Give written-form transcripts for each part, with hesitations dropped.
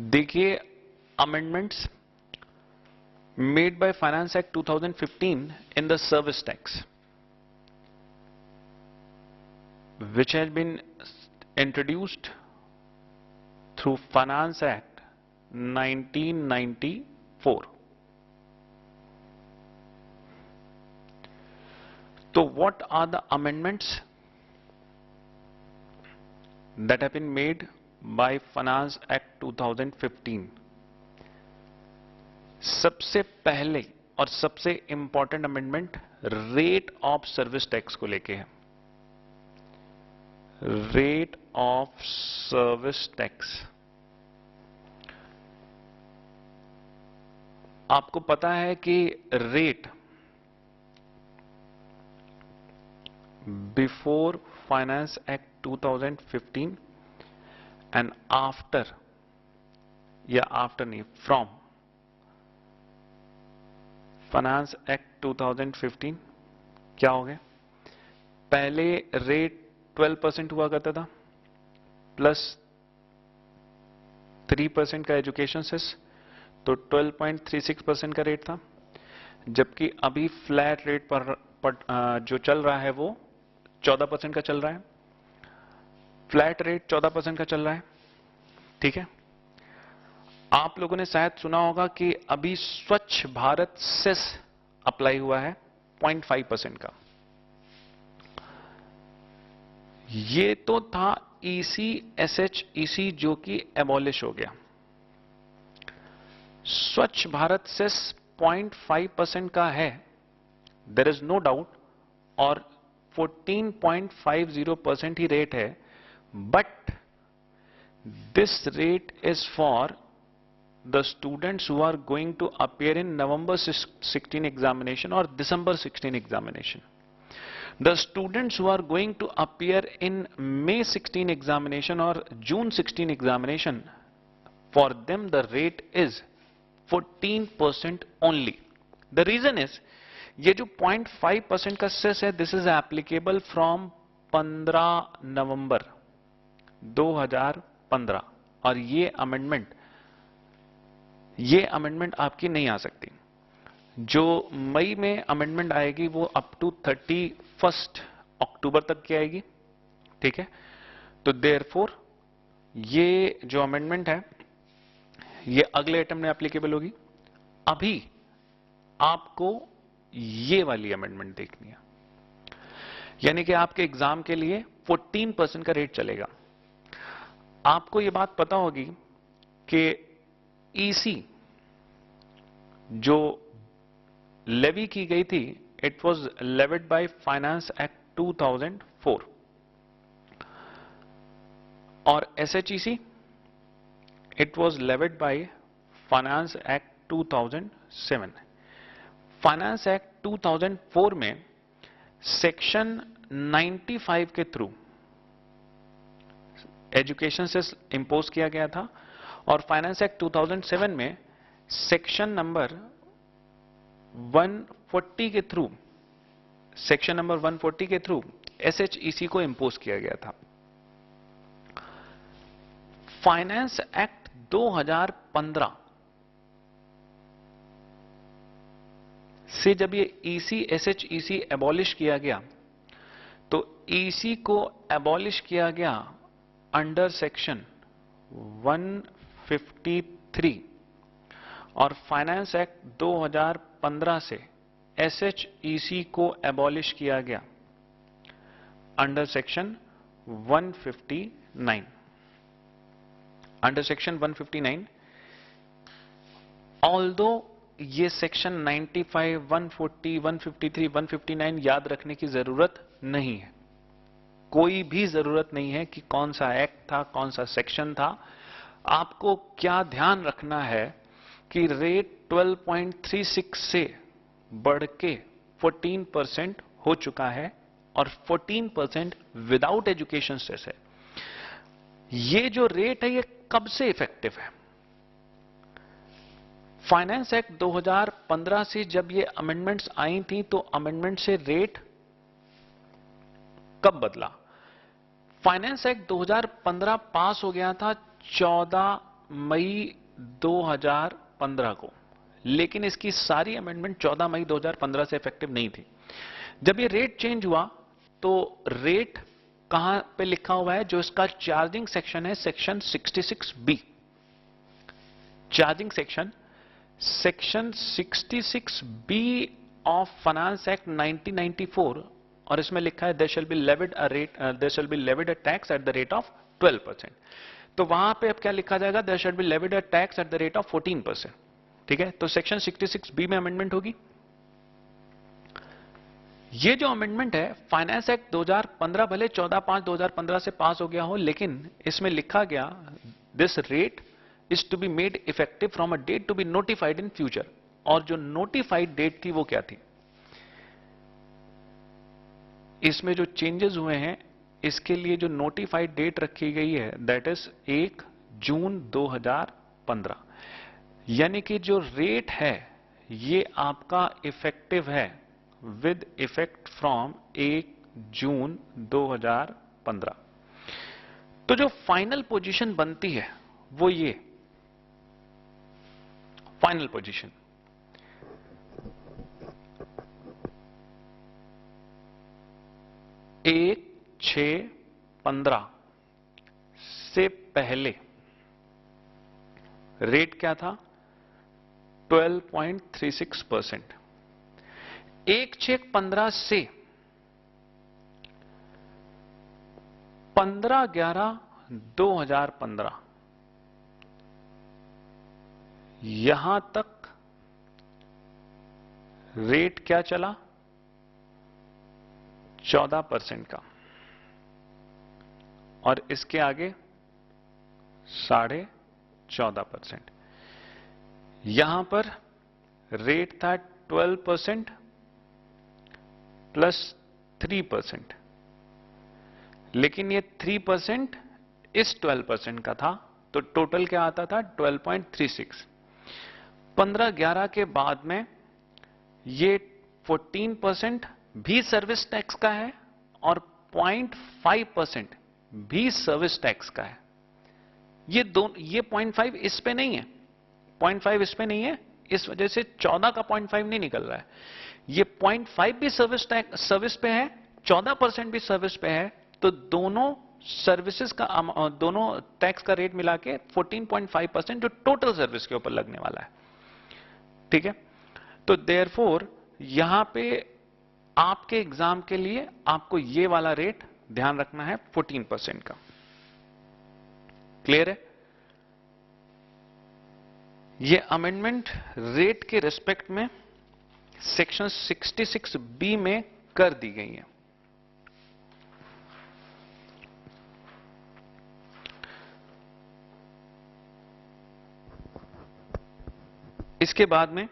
देखिए, amendments made by Finance Act 2015 in the service tax, which has been introduced through Finance Act 1994. So what are the amendments that have been made by Finance Act 2015? सबसे पहले और सबसे important amendment rate of service tax को लेके है। Rate of service tax, आपको पता है कि rate before finance act 2015 and after, या आफ्टर नहीं, फ्रॉम फाइनेंस एक्ट 2015 क्या हो गया? पहले रेट 12% हुआ करता था प्लस 3% का एजुकेशन सेस, तो 12.36% का रेट था। जबकि अभी फ्लैट रेट पर जो चल रहा है वो 14% का चल रहा है। फ्लैट रेट 14% का चल रहा है, ठीक है। आप लोगों ने शायद सुना होगा कि अभी स्वच्छ भारत सेस अप्लाई हुआ है 0.5% का। ये तो था ईसी SHEC जो कि एबॉलिश हो गया। स्वच्छ भारत सेस 0.5% का है, देयर इज नो डाउट, और 14.50% ही रेट है, but this rate is for the students who are going to appear in November 16 examination or December 16 examination. The students who are going to appear in May 16 examination or June 16 examination, for them the rate is 14% only. The reason is, ये जो 0.5% का cess है, this is applicable from 15 नवंबर 2015, और ये amendment आपकी नहीं आ सकती। जो मई में अमेंडमेंट आएगी वो अप टू 31 अक्टूबर तक की आएगी, ठीक है। तो देयरफॉर ये जो अमेंडमेंट है ये अगले आइटम में एप्लीकेबल होगी। अभी आपको ये वाली अमेंडमेंट देखनी है, यानी कि आपके एग्जाम के लिए 14% का रेट चलेगा। आपको ये बात पता होगी कि ईसी जो लेवी की गई थी, it was levied by finance act 2004, और SHEC it was levied by finance act 2007। Finance act 2004 में सेक्शन 95 के थ्रू एजुकेशन से इंपोज किया गया था, और फाइनेंस एक्ट 2007 में सेक्शन नंबर 140 के थ्रू SHEC को इंपोज किया गया था। फाइनेंस एक्ट 2015 से जब ये EC SHEC एबॉलिश किया गया, तो EC को एबॉलिश किया गया अंडर सेक्शन 153, और फाइनेंस एक्ट 2015 से SHEC को एबॉलिश किया गया under section 159। Under section 159, although ये सेक्शन 95, 140, 153, 159 याद रखने की जरूरत नहीं है। कोई भी जरूरत नहीं है कि कौन सा एक्ट था, कौन सा सेक्शन था। आपको क्या ध्यान रखना है कि रेट 12.36 से बढ़ के 14% हो चुका है, और 14% विदाउट एजुकेशन सेस है। ये जो रेट है ये कब से इफेक्टिव है? फाइनेंस एक्ट 2015 से जब ये अमेंडमेंट्स आई थी, तो अमेंडमेंट से रेट कब बदला? फाइनेंस एक्ट 2015 पास हो गया था 14 मई 2015 को, लेकिन इसकी सारी अमेंडमेंट 14 मई 2015 से इफेक्टिव नहीं थी। जब ये रेट चेंज हुआ तो रेट कहां पे लिखा हुआ है? जो इसका चार्जिंग सेक्शन है, section 66B, charging section 66B of finance act 1994, और इसमें लिखा है there shall be levied a tax at the rate of 12%। तो वहां पे अब क्या लिखा जाएगा? There shall be levied a tax at the rate of 14%। ठीक है, तो सेक्शन 66B में अमेंडमेंट होगी। ये जो अमेंडमेंट है फाइनेंस एक्ट 2015 भले 14/5/2015 से पास हो गया हो, लेकिन इसमें लिखा गया this rate is to be made effective from a date to be notified in future. और जो नोटिफाइड डेट थी वो क्या थी? इसमें जो चेंजेस हुए हैं इसके लिए जो नोटिफाइड डेट रखी गई है दैट इज 1 जून 2015, यानी कि जो रेट है ये आपका इफेक्टिव है विद इफेक्ट फ्रॉम 1 जून 2015। तो जो फाइनल पोजीशन बनती है वो ये फाइनल पोजीशन 1/6/15 से पहले रेट क्या था? 12.36%। 1/6/15 से 15/11/2015 यहां तक रेट क्या चला? 14% का, और इसके आगे 14.5%। यहां पर रेट था 12% प्लस 3%, लेकिन ये 3% इस 12% का था, तो टोटल क्या आता था? 12.36। 15/11 के बाद में ये 14% भी सर्विस टैक्स का है और 0.5% भी सर्विस टैक्स का है। ये 0.5 इस पे नहीं है, 0.5 इस पे नहीं है, इस वजह से 14 का 0.5 नहीं निकल रहा है। ये 0.5 भी सर्विस पे है, 14% भी सर्विस पे है, तो दोनों सर्विसेज का दोनों टैक्स का रेट मिला के 14.5% जो टोटल सर्विस के ऊपर लगने वाला है। ठीक है, तो देयरफॉर यहां पे आपके एग्जाम के लिए आपको ये वाला रेट ध्यान रखना है 14% का। क्लियर है? ये अमेंडमेंट रेट के रिस्पेक्ट में सेक्शन 66B में कर दी गई है। इसके बाद में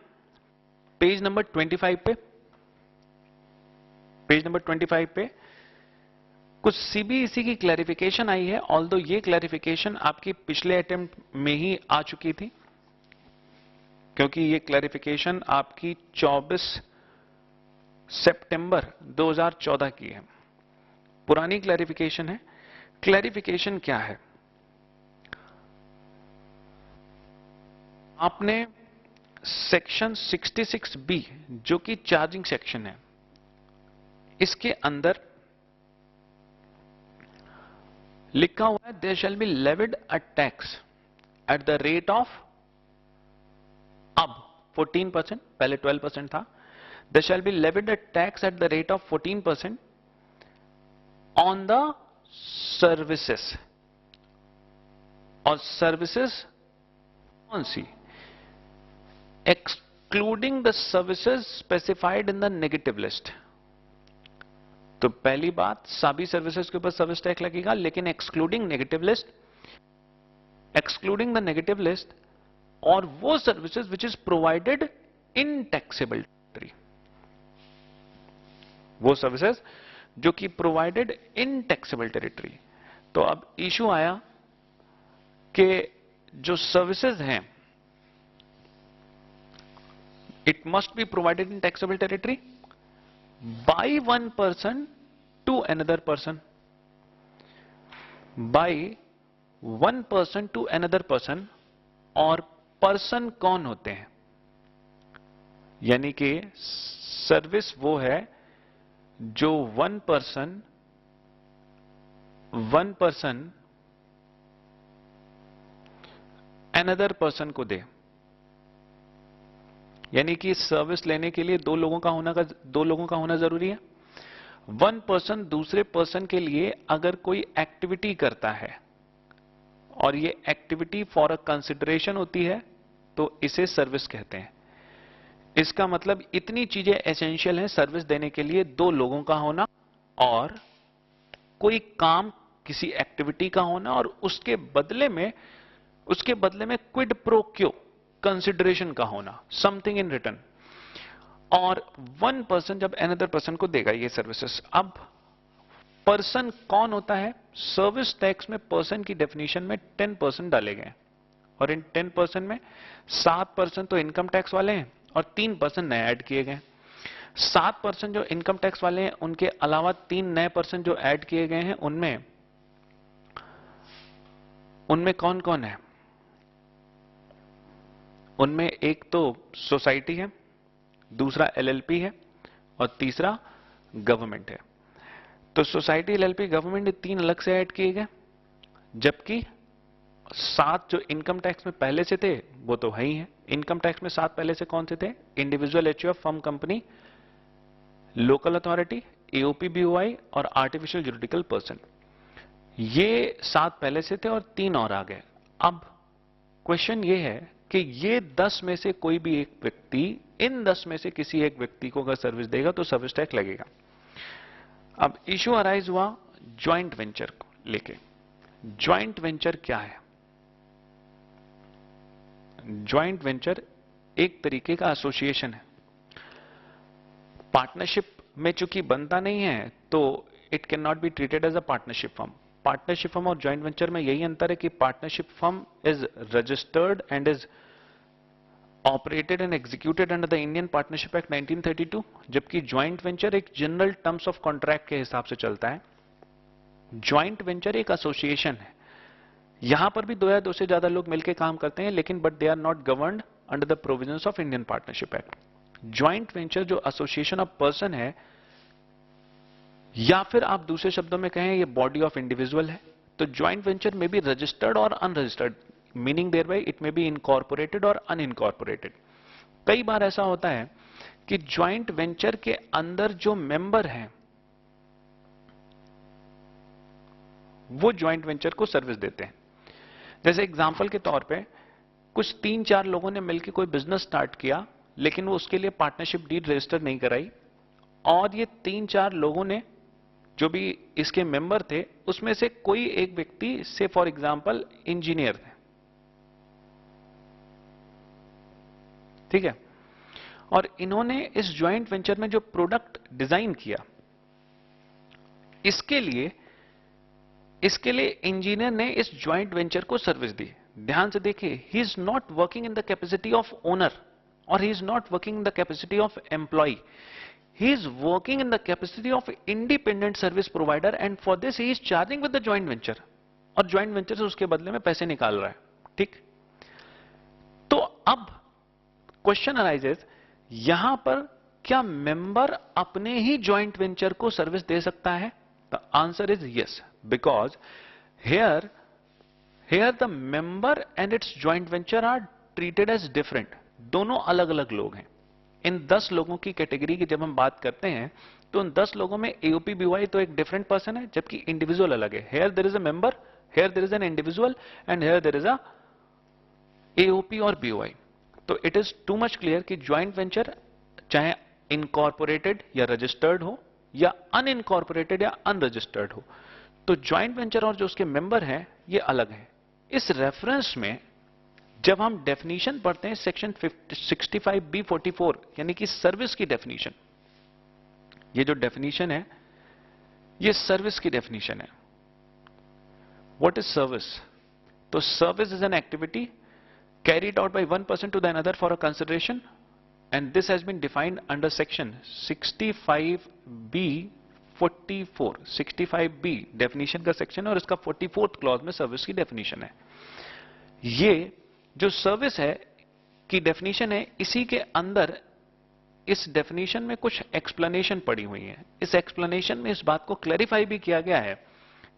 पेज नंबर 25 पे कुछ सीबीएसई की क्लैरिफिकेशन आई है, ऑल्दो ये क्लैरिफिकेशन आपकी पिछले अटेम्प्ट में ही आ चुकी थी, क्योंकि ये क्लैरिफिकेशन आपकी 24 सितंबर 2014 की है, पुरानी क्लैरिफिकेशन है। क्लैरिफिकेशन क्या है? आपने सेक्शन 66B जो कि चार्जिंग सेक्शन है, इसके अंदर लिखा हुआ है there shall be levied a tax at the rate of, अब 14%, पहले 12% था, there shall be levied a tax at the rate of 14% on the services, और सर्विसेज कौन सी? Excluding the services specified in the negative list. तो पहली बात, सभी सर्विसेज के ऊपर सर्विस टैक्स लगेगा, लेकिन excluding negative list, excluding the negative list, और वो services which is provided in taxable territory, वो सर्विसेज जो कि प्रोवाइडेड इन टैक्सेबल टेरिटरी। तो अब इशू आया कि जो सर्विसेज हैं it must be provided in taxable territory by one person to another person, by one person to another person, और पर्सन कौन होते हैं? यानी कि सर्विस वो है जो वन पर्सन अनदर पर्सन को दे। यानी कि सर्विस लेने के लिए दो लोगों का होना जरूरी है। वन पर्सन दूसरे पर्सन के लिए अगर कोई एक्टिविटी करता है और ये एक्टिविटी फॉर अ कंसिडरेशन होती है तो इसे सर्विस कहते हैं। इसका मतलब इतनी चीजें एसेंशियल हैं सर्विस देने के लिए, दो लोगों का होना और कोई काम किसी एक्टिविटी का होना और उसके बदले में क्विड प्रो क्यो कंसिडरेशन का होना, समथिंग इन रिटर्न। और वन पर्सन जब अनदर पर्सन को देगा ये सर्विसेज। अब पर्सन कौन होता है? सर्विस टैक्स में पर्सन की डेफिनेशन में 10% डाले गए और इन 10% में 7% तो इनकम टैक्स वाले हैं और 3% नए ऐड किए गए। 7% जो इनकम टैक्स वाले हैं, उनके अलावा 3 नए पर्सन जो ऐड किए गए हैं, उनमें कौन कौन है? उनमें एक तो सोसाइटी है, दूसरा एलएलपी है और तीसरा गवर्नमेंट है। तो सोसाइटी, एलएलपी, गवर्नमेंट, ये 3 अलग से ऐड किए गए, जबकि 7 जो इनकम टैक्स में पहले से थे वो तो है ही है। इनकम टैक्स में 7 पहले से कौन से थे? Individual HUF, firm, company, local authority, AOP, BOI और आर्टिफिशियल जुरिडिकल पर्सन। ये 7 पहले से थे और 3 और आ गए। अब क्वेश्चन ये है कि ये 10 में से कोई भी एक व्यक्ति, इन 10 में से किसी एक व्यक्ति को अगर सर्विस देगा तो सर्विस टैक्स लगेगा। अब इश्यू अराइज हुआ ज्वाइंट वेंचर को लेके। ज्वाइंट वेंचर क्या है? ज्वाइंट वेंचर एक तरीके का एसोसिएशन है। पार्टनरशिप में चूंकि बनता नहीं है तो it can not be treated as a partnership firm. Partnership firm और ज्वाइंट वेंचर में यही अंतर है कि partnership firm is registered and is operated and executed under the Indian partnership act 1932, जबकि ज्वाइंट वेंचर एक जनरल टर्म्स ऑफ कॉन्ट्रैक्ट के हिसाब से चलता है। ज्वाइंट वेंचर एक एसोसिएशन है। यहां पर भी 2 या 2 से ज्यादा लोग मिलकर काम करते हैं, लेकिन but they are not governed under the provisions of Indian partnership act. Joint venture जो एसोसिएशन ऑफ पर्सन है, या फिर आप दूसरे शब्दों में कहें ये बॉडी ऑफ इंडिविजुअल है। तो ज्वाइंट वेंचर में भी रजिस्टर्ड और unregistered, meaning thereby it may be incorporated और अनइनकॉर्पोरेटेड। कई बार ऐसा होता है कि ज्वाइंट वेंचर के अंदर जो मेंबर हैं वो ज्वाइंट वेंचर को सर्विस देते हैं। जैसे एग्जांपल के तौर पे कुछ 3-4 लोगों ने मिलकर कोई बिजनेस स्टार्ट किया, लेकिन वो उसके लिए पार्टनरशिप डीड रजिस्टर नहीं कराई, और ये 3-4 लोगों ने जो भी इसके मेंबर थे उसमें से कोई एक व्यक्ति से फॉर एग्जांपल इंजीनियर थे, ठीक है, और इन्होंने इस ज्वाइंट वेंचर में जो प्रोडक्ट डिजाइन किया, इसके लिए इंजीनियर ने इस ज्वाइंट वेंचर को सर्विस दी। ध्यान से देखिए, he is not working in the capacity of owner और he is not working in the capacity of employ. He is working in the capacity of independent service provider and for this he is charging with the joint venture और joint venture से उसके बदले में पैसे निकाल रहा है, ठीक। तो अब क्वेश्चन अराइजेस, यहां पर क्या मेंबर अपने ही ज्वाइंट वेंचर को सर्विस दे सकता है? The answer is yes, because here the member and its joint venture are treated as different. दोनों अलग अलग लोग हैं। इन 10 लोगों की कैटेगरी की जब हम बात करते हैं तो उन 10 लोगों में एओपी बीओआई तो एक डिफरेंट पर्सन है, जबकि इंडिविजुअल अलग है। Here there is a member, here there is an individual and here there is a AOP और बीओआई। तो it is too much clear कि ज्वाइंट वेंचर चाहे इनकॉर्पोरेटेड या रजिस्टर्ड हो या अनइनकॉर्पोरेटेड या अनरजिस्टर्ड हो, तो ज्वाइंट वेंचर और जो उसके मेंबर हैं ये अलग हैं। इस रेफरेंस में जब हम डेफिनेशन पढ़ते हैं सेक्शन 65B44 यानी कि सर्विस की डेफिनेशन, ये जो डेफिनेशन है ये सर्विस की डेफिनेशन है। What is service? तो service is an activity carried out by one person to the another for a consideration and this has been defined under section 65B 44 65B definition का section है और इसका 44th clause में service की definition है। ये जो सर्विस है की डेफिनेशन है, इसी के अंदर इस डेफिनेशन में कुछ एक्सप्लेनेशन पड़ी हुई है। इस एक्सप्लेनेशन में इस बात को क्लैरिफाई भी किया गया है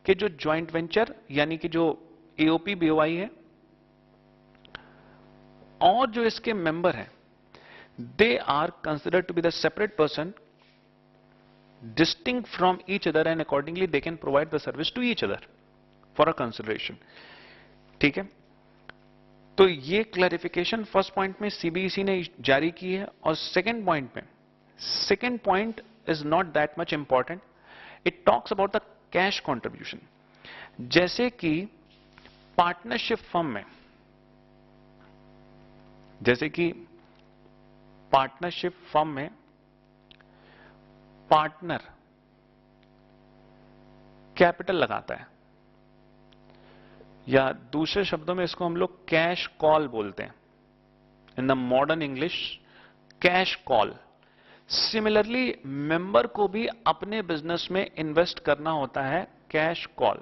कि जो ज्वाइंट वेंचर यानी कि जो एओपी बीओआई है और जो इसके मेंबर हैं, they are considered to be the separate person distinct from each other and accordingly they can provide the service to each other for a consideration। ठीक है, तो ये क्लैरिफिकेशन फर्स्ट पॉइंट में सीबीएसई ने जारी की है। और सेकंड पॉइंट में, second point is not that much important, it talks about the cash contribution. जैसे कि पार्टनरशिप फर्म में, जैसे कि पार्टनरशिप फर्म में पार्टनर कैपिटल लगाता है, या दूसरे शब्दों में इसको हम लोग कैश कॉल बोलते हैं, in the modern English cash call. Similarly member को भी अपने बिजनेस में इन्वेस्ट करना होता है कैश कॉल।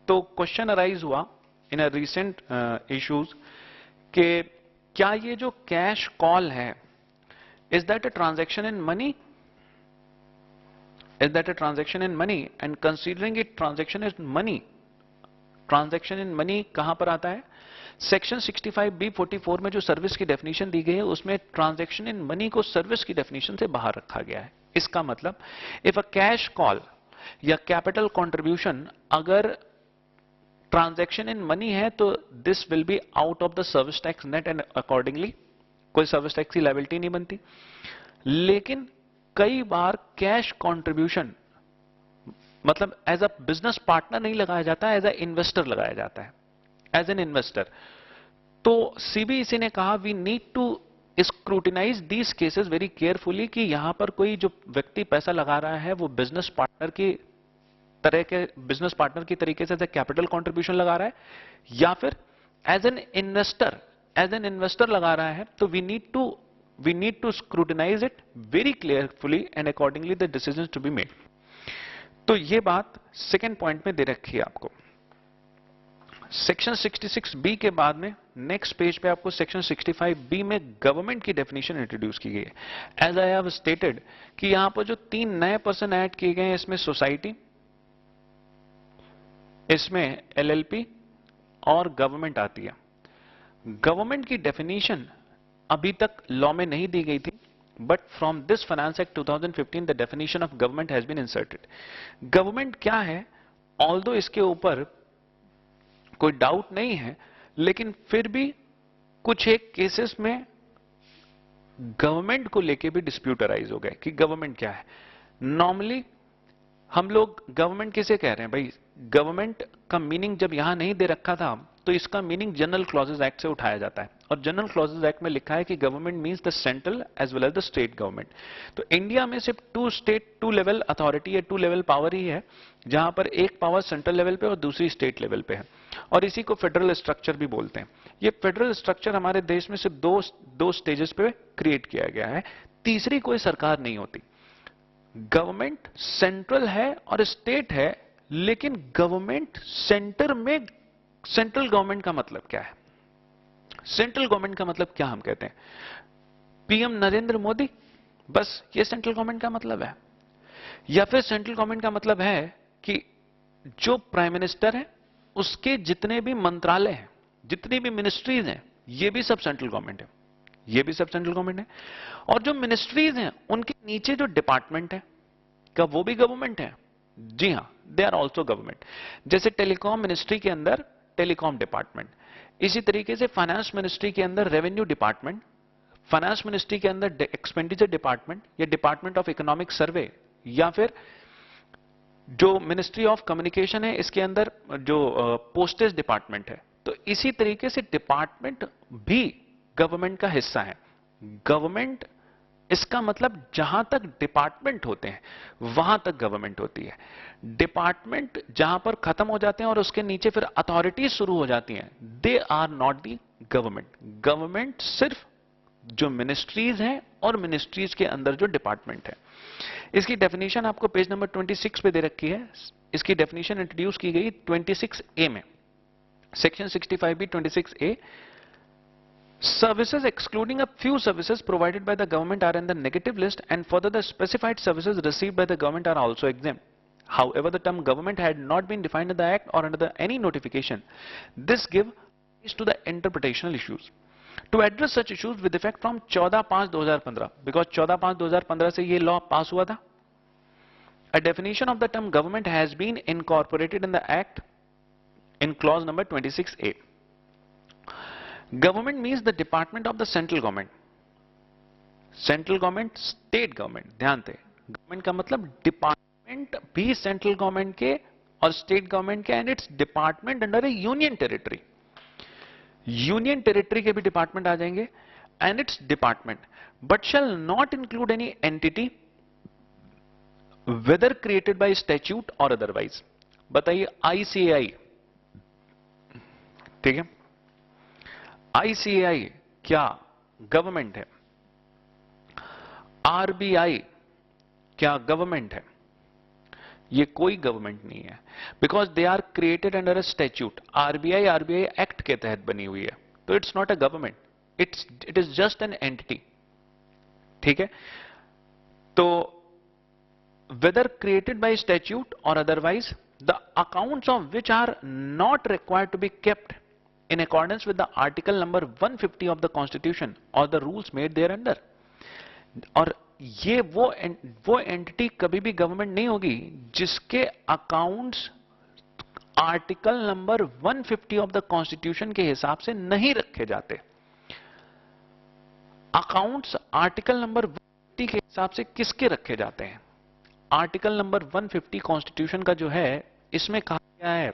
तो क्वेश्चन अराइज हुआ इन अ रीसेंट इश्यूज कि क्या ये जो कैश कॉल है, is that a transaction in money? Is that a transaction in money? And considering it transaction is money, transaction in money कहां पर आता है? सेक्शन 65B 44 में जो सर्विस की डेफिनेशन दी गई है उसमें ट्रांजैक्शन इन मनी को सर्विस की डेफिनेशन से बाहर रखा गया है। इसका मतलब इफ अ कैश कॉल या कैपिटल कंट्रीब्यूशन अगर ट्रांजैक्शन इन मनी है तो this will be out of the service tax net and accordingly कोई सर्विस टैक्स की लायबिलिटी नहीं बनती। लेकिन कई बार कैश कंट्रीब्यूशन मतलब एज अ बिजनेस पार्टनर नहीं लगाया जाता, एज अ इन्वेस्टर लगाया जाता है, एज एन इन्वेस्टर। तो सीबीएसई ने कहा we need to scrutinise these cases very carefully कि यहां पर कोई जो व्यक्ति पैसा लगा रहा है वो बिजनेस पार्टनर की तरह के, बिजनेस पार्टनर की तरीके से कैपिटल कंट्रीब्यूशन लगा रहा है या फिर एज एन इन्वेस्टर लगा रहा है। तो we need to scrutinize it very carefully and accordingly the decisions to be made। तो ये बात सेकेंड पॉइंट में दे रखी है आपको। सेक्शन 66B के बाद में नेक्स्ट पेज पे आपको सेक्शन 65B में गवर्नमेंट की डेफिनेशन इंट्रोड्यूस की गई है। एज आई हैव स्टेटेड कि यहां पर जो 3 नए पर्सन ऐड किए गए हैं, इसमें सोसाइटी, इसमें एलएलपी और गवर्नमेंट आती है। गवर्नमेंट की डेफिनेशन अभी तक लॉ में नहीं दी गई थी, but from this finance act 2015 the definition of government has been inserted. Government क्या है, ऑल्दो इसके ऊपर कोई डाउट नहीं है, लेकिन फिर भी कुछ एक केसेस में गवर्नमेंट को लेके भी डिस्प्यूट अराइज हो गए कि गवर्नमेंट क्या है। नॉर्मली हम लोग गवर्नमेंट किसे कह रहे हैं भाई? गवर्नमेंट का मीनिंग जब यहां नहीं दे रखा था तो इसका मीनिंग जनरल क्लॉजेज एक्ट से उठाया जाता है, और जनरल क्लॉजेज एक्ट में लिखा है कि government means the central as well as the state government. तो इंडिया में सिर्फ टू लेवल अथॉरिटी या 2 लेवल पावर ही है, जहां पर एक पावर सेंट्रल लेवल पे और दूसरी स्टेट लेवल पे है, और इसी को फेडरल स्ट्रक्चर भी बोलते हैं। ये फेडरल स्ट्रक्चर हमारे देश में सिर्फ दो स्टेजेस पे क्रिएट किया गया है, तीसरी कोई सरकार नहीं होती। गवर्नमेंट सेंट्रल है और स्टेट है, लेकिन गवर्नमेंट सेंटर में, सेंट्रल गवर्नमेंट का मतलब क्या है? सेंट्रल गवर्नमेंट का मतलब क्या हम कहते हैं? पीएम नरेंद्र मोदी, बस ये सेंट्रल गवर्नमेंट का मतलब है। या फिर सेंट्रल गवर्नमेंट का मतलब है कि जो प्राइम मिनिस्टर है उसके जितने भी मंत्रालय हैं, जितनी भी मिनिस्ट्रीज हैं, ये भी सब सेंट्रल गवर्नमेंट है, ये भी सब सेंट्रल गवर्नमेंट है। और जो मिनिस्ट्रीज हैं उनके नीचे जो डिपार्टमेंट है, क्या वो भी गवर्नमेंट है? जी हां, दे आर ऑल्सो गवर्नमेंट। जैसे टेलीकॉम मिनिस्ट्री के अंदर टेलीकॉम डिपार्टमेंट, इसी तरीके से फाइनेंस मिनिस्ट्री के अंदर रेवेन्यू डिपार्टमेंट, फाइनेंस मिनिस्ट्री के अंदर एक्सपेंडिचर डिपार्टमेंट या डिपार्टमेंट ऑफ इकोनॉमिक सर्वे, या फिर जो मिनिस्ट्री ऑफ कम्युनिकेशन है इसके अंदर जो पोस्टेज डिपार्टमेंट है। तो इसी तरीके से डिपार्टमेंट भी गवर्नमेंट का हिस्सा है। गवर्नमेंट, इसका मतलब जहां तक डिपार्टमेंट होते हैं वहां तक गवर्नमेंट होती है। डिपार्टमेंट जहां पर खत्म हो जाते हैं और उसके नीचे फिर अथॉरिटीज शुरू हो जाती हैं, they are not the government. Government सिर्फ जो मिनिस्ट्रीज हैं और मिनिस्ट्रीज के अंदर जो डिपार्टमेंट है। इसकी डेफिनेशन आपको पेज नंबर 26 पे दे रखी है। इसकी डेफिनेशन इंट्रोड्यूस की गई 26A में, section 65B 26A। Services excluding a few services provided by the government are in the negative list, and further the specified services received by the government are also exempt. However, the term government had not been defined in the act or under any notification. This gives rise to the interpretational issues. To address such issues with effect from 14/5/2015, because 14/5/2015 से ये law pass हुआ था, a definition of the term government has been incorporated in the act in clause number 26A. Government means the department of the central government. Central government, state government, ध्यान दें, government का मतलब department भी central government के और state government के, and its department under a union territory. Union territory के भी डिपार्टमेंट आ जाएंगे, and its department, but shall not include any entity whether created by statute or otherwise. बताइए, आईसीएआई, ठीक है, आईसीएआई क्या गवर्नमेंट है? आरबीआई क्या गवर्नमेंट है? ये कोई गवर्नमेंट नहीं है, because they are created under a statute. RBI act के तहत बनी हुई है, तो it's not a government, it is just an entity, ठीक है। तो whether created by statute or otherwise, the accounts of which are not required to be kept in accordance with the article number 150 of the constitution or the rules made thereunder. और ये वो entity कभी भी government नहीं होगी जिसके accounts article number 150 of the constitution के हिसाब से नहीं रखे जाते। अकाउंट्स आर्टिकल नंबर 150 के हिसाब से किसके रखे जाते हैं? आर्टिकल नंबर 150 कॉन्स्टिट्यूशन का जो है, इसमें कहा गया है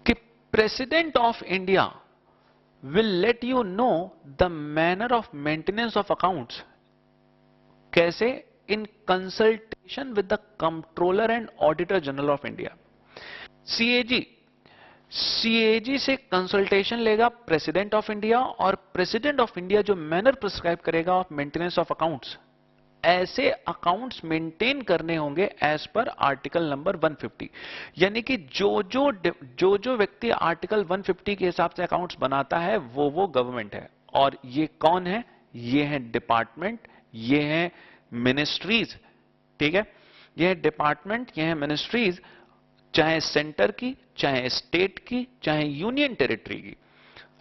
कि president of India will let you know the manner of maintenance of accounts. कैसे? In consultation with the controller and auditor general of India. CAG से कंसल्टेशन लेगा प्रेसिडेंट ऑफ इंडिया, और प्रेसिडेंट ऑफ इंडिया जो manner prescribe करेगा of maintenance of accounts, ऐसे accounts maintain करने होंगे as per article number 150। यानी कि जो व्यक्ति आर्टिकल 150 के हिसाब से अकाउंट्स बनाता है वो गवर्नमेंट है। और ये कौन है? ये है डिपार्टमेंट, ये है मिनिस्ट्रीज, ठीक है। ये है डिपार्टमेंट, ये है मिनिस्ट्रीज, चाहे सेंटर की, चाहे स्टेट की, चाहे यूनियन टेरिटरी की।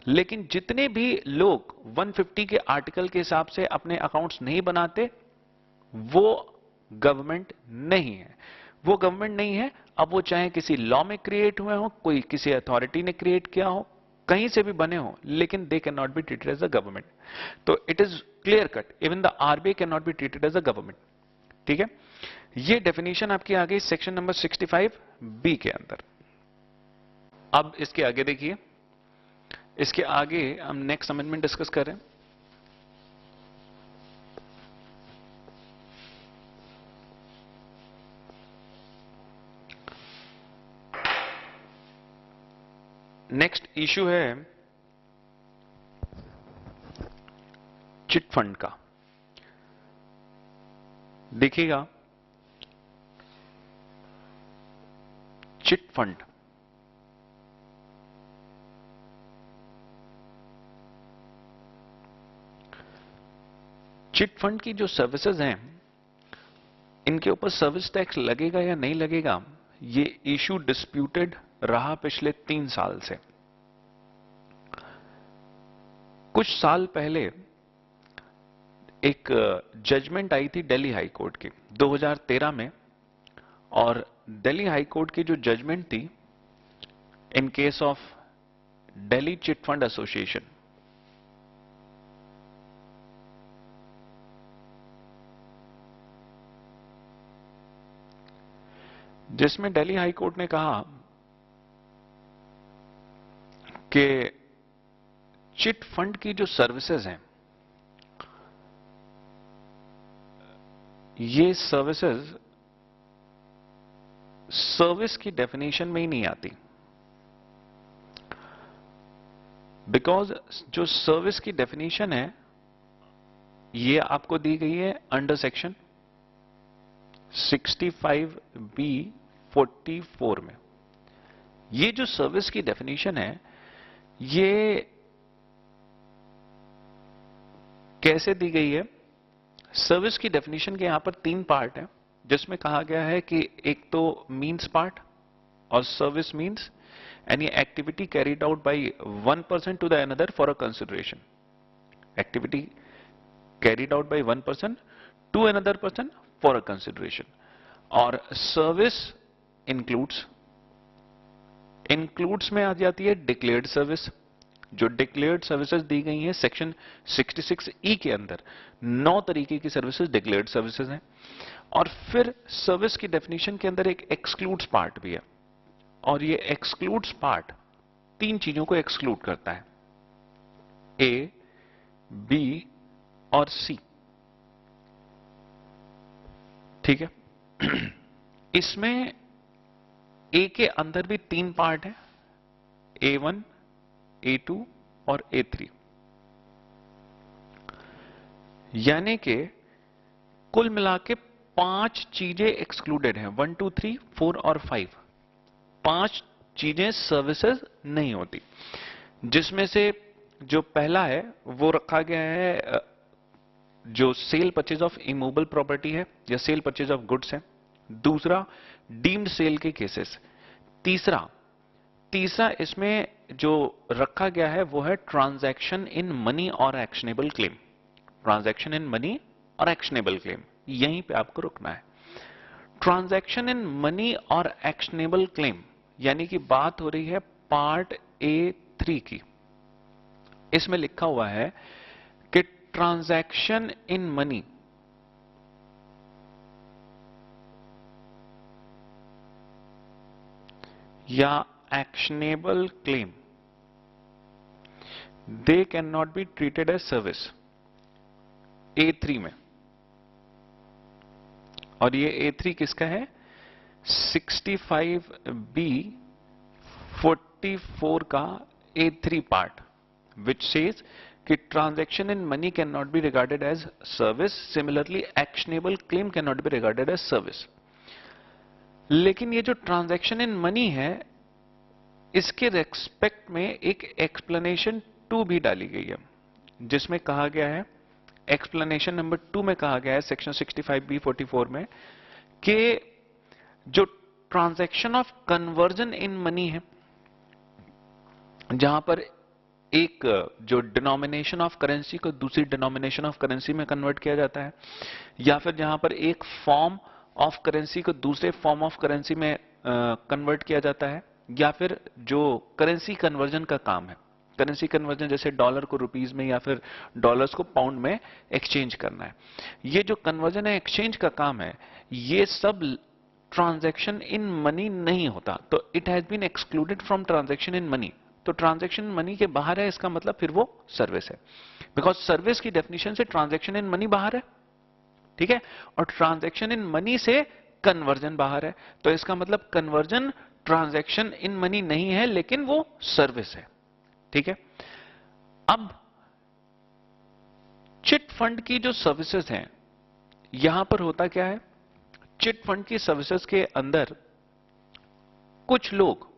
लेकिन जितने भी लोग 150 के आर्टिकल के हिसाब से अपने अकाउंट्स नहीं बनाते, वो गवर्नमेंट नहीं है। वो गवर्नमेंट नहीं है। अब वो चाहे किसी लॉ में क्रिएट हुए हो, कोई किसी अथॉरिटी ने क्रिएट किया हो, कहीं से भी बने हो, लेकिन they can not be treated as a government. तो it is clear cut, even the RBI can not be treated as a government, ठीक है। ये डेफिनेशन आपकी आ गई सेक्शन नंबर 65B के अंदर। अब इसके आगे देखिए, इसके आगे हम नेक्स्ट अमेंडमेंट डिस्कस कर रहे हैं। नेक्स्ट इशू है चिट फंड का। देखिएगा, चिट फंड की जो सर्विसेज हैं, इनके ऊपर सर्विस टैक्स लगेगा या नहीं लगेगा, ये इशू डिस्प्यूटेड रहा पिछले 3 साल से। कुछ साल पहले एक जजमेंट आई थी दिल्ली हाई कोर्ट की 2013 में, और दिल्ली हाई कोर्ट की जो जजमेंट थी in case of Delhi chit fund association, जिसमें दिल्ली हाई कोर्ट ने कहा कि चिट फंड की जो सर्विसेज हैं, ये सर्विसेज सर्विस की डेफिनेशन में ही नहीं आती। बिकॉज जो सर्विस की डेफिनेशन है, ये आपको दी गई है अंडर सेक्शन 65B44 में। ये जो सर्विस की डेफिनेशन है, ये कैसे दी गई है? सर्विस की डेफिनेशन के यहां पर 3 पार्ट हैं, जिसमें कहा गया है कि एक तो मीन्स पार्ट और service means any activity carried out by one person to the another for a consideration. Activity carried out by one person to another person for a consideration. और सर्विस इंक्लूड्स में आ जाती है declared service. जो declared services दी गई हैं section 66E के अंदर, 9 तरीके की सर्विसेज डिक्लेयर्ड सर्विसेज हैं। और फिर सर्विस की डेफिनेशन के अंदर एक एक्सक्लूड्स पार्ट भी है, और ये एक्सक्लूड्स पार्ट 3 चीजों को एक्सक्लूड करता है, ए, बी और सी। ठीक है। इसमें ए के अंदर भी 3 पार्ट हैं, A1, A2 और A3। यानी कि कुल मिला के 5 चीजें एक्सक्लूडेड हैं, 1, 2, 3, 4 और 5। 5 चीजें सर्विसेज नहीं होती, जिसमें से जो पहला है वो रखा गया है, जो cell purchase of immovable property है या सेल परचेज ऑफ गुड्स है। दूसरा, डीम्ड सेल के केसेस। तीसरा इसमें जो रखा गया है वो है ट्रांजैक्शन इन मनी और actionable claim. Transaction in money और एक्शनेबल क्लेम, यहीं पे आपको रुकना है। ट्रांजैक्शन इन मनी और एक्शनेबल क्लेम, यानी कि बात हो रही है पार्ट A3 की। इसमें लिखा हुआ है कि ट्रांजैक्शन इन मनी या actionable claim, they can not be treated as service A3 में। और ये A3 किसका है? 65B44 का A3 पार्ट, which says कि transaction in money can not be regarded as service, similarly actionable claim can not be regarded as service. लेकिन ये जो ट्रांजैक्शन इन मनी है, इसके रेस्पेक्ट में एक एक्सप्लेनेशन 2 भी डाली गई है, जिसमें कहा गया है, एक्सप्लेनेशन नंबर 2 में कहा गया है सेक्शन 65B44 में, कि जो transaction of conversion in money है, जहां पर एक जो डिनोमिनेशन ऑफ करेंसी को दूसरी डिनोमिनेशन ऑफ करेंसी में कन्वर्ट किया जाता है, या फिर जहां पर एक फॉर्म ऑफ करेंसी को दूसरे फॉर्म ऑफ करेंसी में कन्वर्ट किया जाता है, या फिर जो करेंसी कन्वर्जन का काम है, करेंसी कन्वर्जन जैसे डॉलर को रुपीस में या फिर डॉलर्स को पाउंड में एक्सचेंज करना है, ये जो कन्वर्जन है, एक्सचेंज का काम है, ये सब ट्रांजैक्शन इन मनी नहीं होता। तो it has been excluded from transaction in money. तो ट्रांजैक्शन मनी के बाहर है, इसका मतलब फिर वो सर्विस है, बिकॉज सर्विस की डेफिनेशन से ट्रांजैक्शन इन मनी बाहर है। ठीक है। और ट्रांजैक्शन इन मनी से कन्वर्जन बाहर है, तो इसका मतलब कन्वर्जन ट्रांजैक्शन इन मनी नहीं है, लेकिन वो सर्विस है। ठीक है। अब चिट फंड की जो सर्विसेज हैं, यहां पर होता क्या है, चिट फंड की सर्विसेज के अंदर कुछ लोग